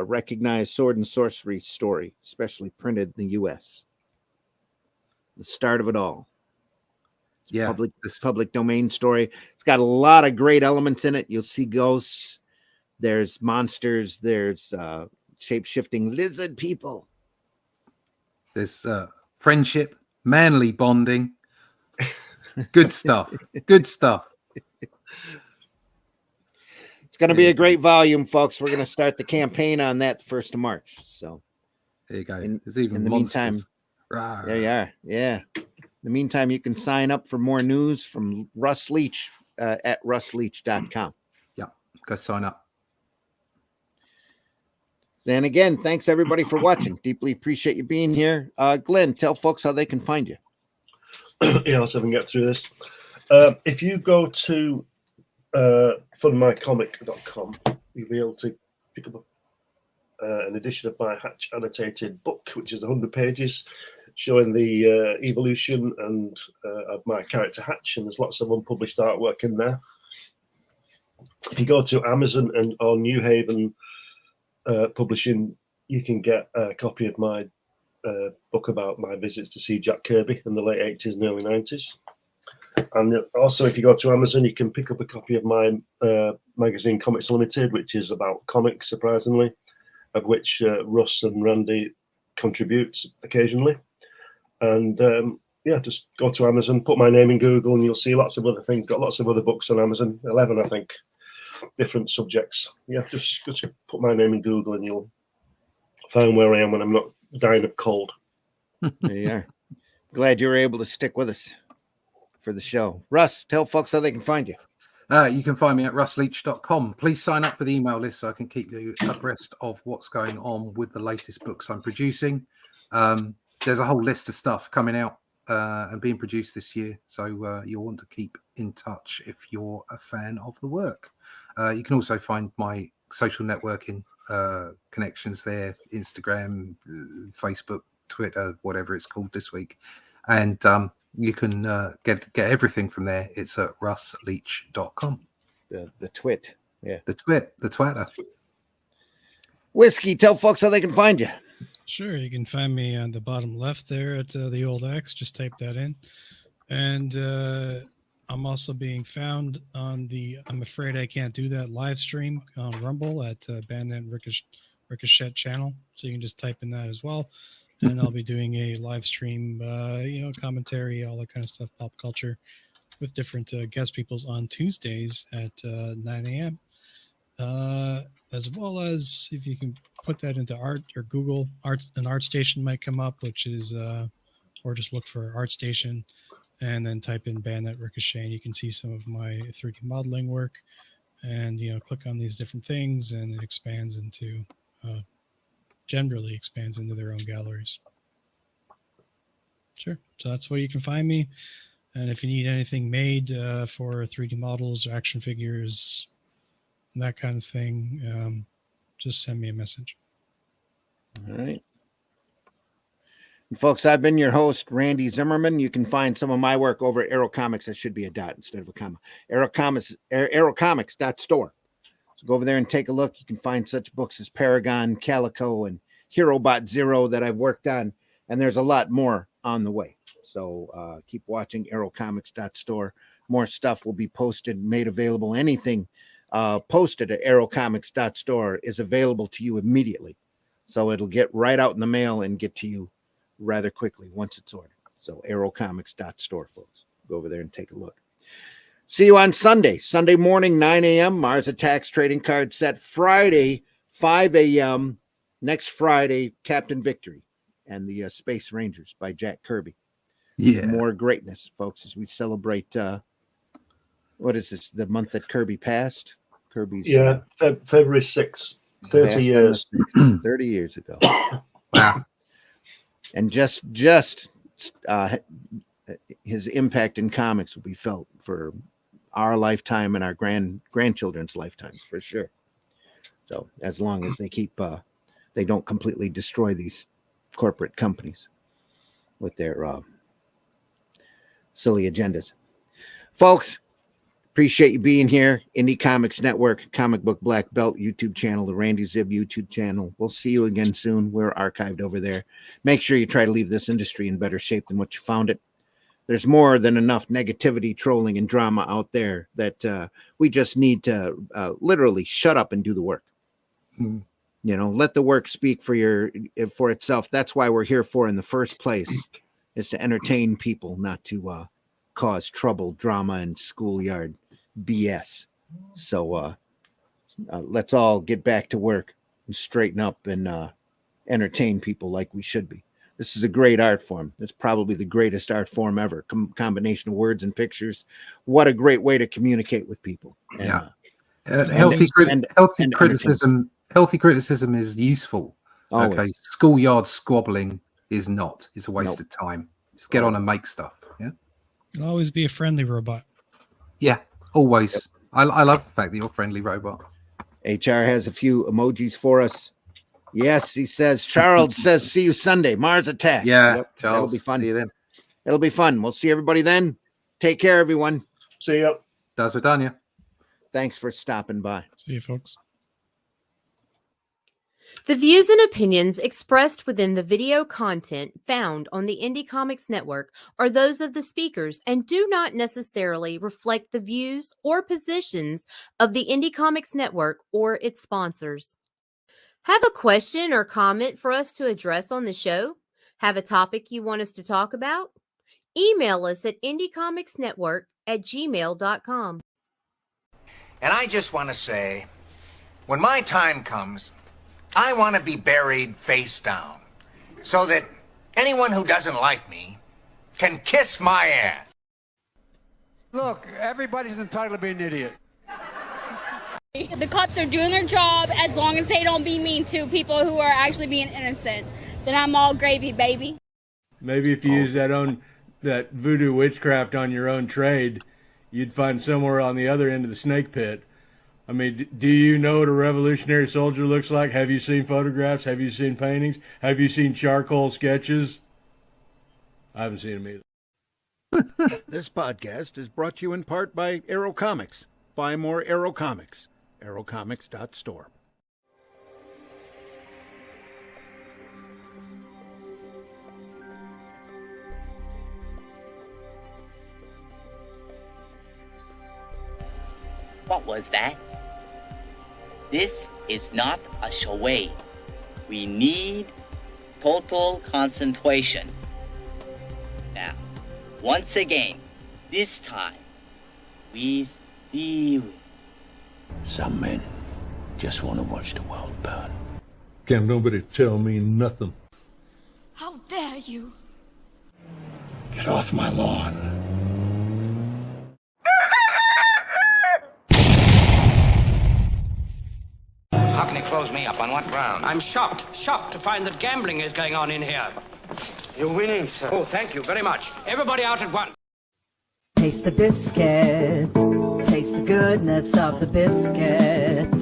recognized sword and sorcery story, especially printed in the U.S. The start of it all. It's public domain story. It's got a lot of great elements in it. You'll see ghosts. There's monsters. There's shape-shifting lizard people. There's friendship, manly bonding. Good stuff. Good stuff. It's going to be a great volume, folks. We're going to start the campaign on that the 1st of March. So there you go. There's even in the meantime, there you are. Yeah. In the meantime, you can sign up for more news from Russ Leach at russleach.com. Yeah, go sign up. And again, thanks everybody for watching. Deeply appreciate you being here. Glenn, tell folks how they can find you. Yeah, let's see if we can get through this. If you go to fundmycomic.com, you'll be able to pick up an edition of my Hatch annotated book, which is 100 pages, showing the evolution and of my character Hatch, and there's lots of unpublished artwork in there. If you go to Amazon or New Haven Publishing, you can get a copy of my book about my visits to see Jack Kirby in the late 80s and early 90s. And also, if you go to Amazon, you can pick up a copy of my magazine Comics Limited, which is about comics, surprisingly, of which Russ and Randy contribute occasionally. And yeah, just go to Amazon, put my name in Google, and you'll see lots of other things. Got lots of other books on Amazon, 11, I think, different subjects. Yeah, just put my name in Google, and you'll find where I am when I'm not dying of cold. There you are. Glad you were able to stick with us for the show. Russ, tell folks how they can find you. You can find me at russleach.com. Please sign up for the email list so I can keep you abreast of what's going on with the latest books I'm producing. There's a whole list of stuff coming out and being produced this year, so you'll want to keep in touch if you're a fan of the work. You can also find my social networking connections there: Instagram, Facebook, Twitter, whatever it's called this week, and you can get everything from there. It's at russleach.com. The twit, yeah, the twitter. Whiskey, tell folks how they can find you. Sure, you can find me on the bottom left there at the old X. Just type that in. And I'm also being found on the I'm Afraid I Can't Do That live stream on Rumble at Bandit Ricochet channel. So you can just type in that as well. And I'll be doing a live stream, commentary, all that kind of stuff, pop culture, with different guest peoples on Tuesdays at 9 a.m. As well as if you can put that into art or Google arts, an ArtStation might come up, which is, or just look for ArtStation and then type in Bandit Ricochet, and you can see some of my 3D modeling work, and click on these different things, and it expands into, generally expands into their own galleries. Sure. So that's where you can find me. And if you need anything made for 3D models or action figures, that kind of thing, just send me a message. All right. And folks, I've been your host, Randy Zimmerman. You can find some of my work over at Arrow Comics. That should be a dot instead of a comma. Arrowcomics.store. So go over there and take a look. You can find such books as Paragon, Calico, and HeroBot Zero that I've worked on. And there's a lot more on the way. So keep watching Arrowcomics.store. More stuff will be posted, made available. Anything posted at Arrowcomics.store is available to you immediately. So it'll get right out in the mail and get to you rather quickly once it's ordered. So Arrowcomics.store, folks. Go over there and take a look. See you on Sunday morning, 9 a.m. Mars Attacks trading card set. Friday, 5 a.m. Next Friday, Captain Victory and the Space Rangers by Jack Kirby. Yeah. More greatness, folks, as we celebrate, what is this, the month that Kirby passed? Kirby's... Yeah, February 6th, 30 years. 30 years ago. Wow. And just his impact in comics will be felt for our lifetime and our grandchildren's lifetimes, for sure. So as long as they keep, they don't completely destroy these corporate companies. with their silly agendas. Folks, appreciate you being here. Indie Comics Network, Comic Book Black Belt YouTube channel, the Randy Zib YouTube channel. We'll see you again soon. We're archived over there. Make sure you try to leave this industry in better shape than what you found it. There's more than enough negativity, trolling, and drama out there that we just need to literally shut up and do the work. Mm. You know, let the work speak for itself. That's why we're here for in the first place, is to entertain people, not to cause trouble, drama, and schoolyard BS. So let's all get back to work and straighten up and entertain people like we should be. This is a great art form. It's probably the greatest art form ever. Combination of words and pictures. What a great way to communicate with people. And, healthy criticism. Healthy criticism is useful. Always. Okay, schoolyard squabbling is not. It's a waste of time. Just get on and make stuff. Yeah. You'll always be a friendly robot. Yeah, always. Yep. I love the fact that you're a friendly robot. HR has a few emojis for us. Yes, he says. Charles says, see you Sunday. Mars Attacks. Yeah, yep, Charles. That'll be fun. See you then. It'll be fun. We'll see everybody then. Take care, everyone. See ya. Das Vidania. Thanks for stopping by. See you, folks. The views and opinions expressed within the video content found on the Indie Comics Network are those of the speakers and do not necessarily reflect the views or positions of the Indie Comics Network or its sponsors. Have a question or comment for us to address on the show? Have a topic you want us to talk about? Email us at indiecomicsnetwork@gmail.com. And I just want to say, when my time comes, I want to be buried face down so that anyone who doesn't like me can kiss my ass. Look, everybody's entitled to be an idiot. The cops are doing their job as long as they don't be mean to people who are actually being innocent. Then I'm all gravy, baby. Maybe if you use that voodoo witchcraft on your own trade, you'd find somewhere on the other end of the snake pit. I mean, do you know what a revolutionary soldier looks like? Have you seen photographs? Have you seen paintings? Have you seen charcoal sketches? I haven't seen them either. This podcast is brought to you in part by Arrow Comics. Buy more Arrow Comics. arrowcomics.store. What was that? This is not a charade. We need total concentration. Now, once again, this time, with theory. Some men just want to watch the world burn. Can't nobody tell me nothing. How dare you? Get off my lawn. How can you close me up? On what ground? I'm shocked to find that gambling is going on in here. You're winning, sir. Oh, thank you very much. Everybody out at once. Taste the biscuit. Taste the goodness of the biscuit.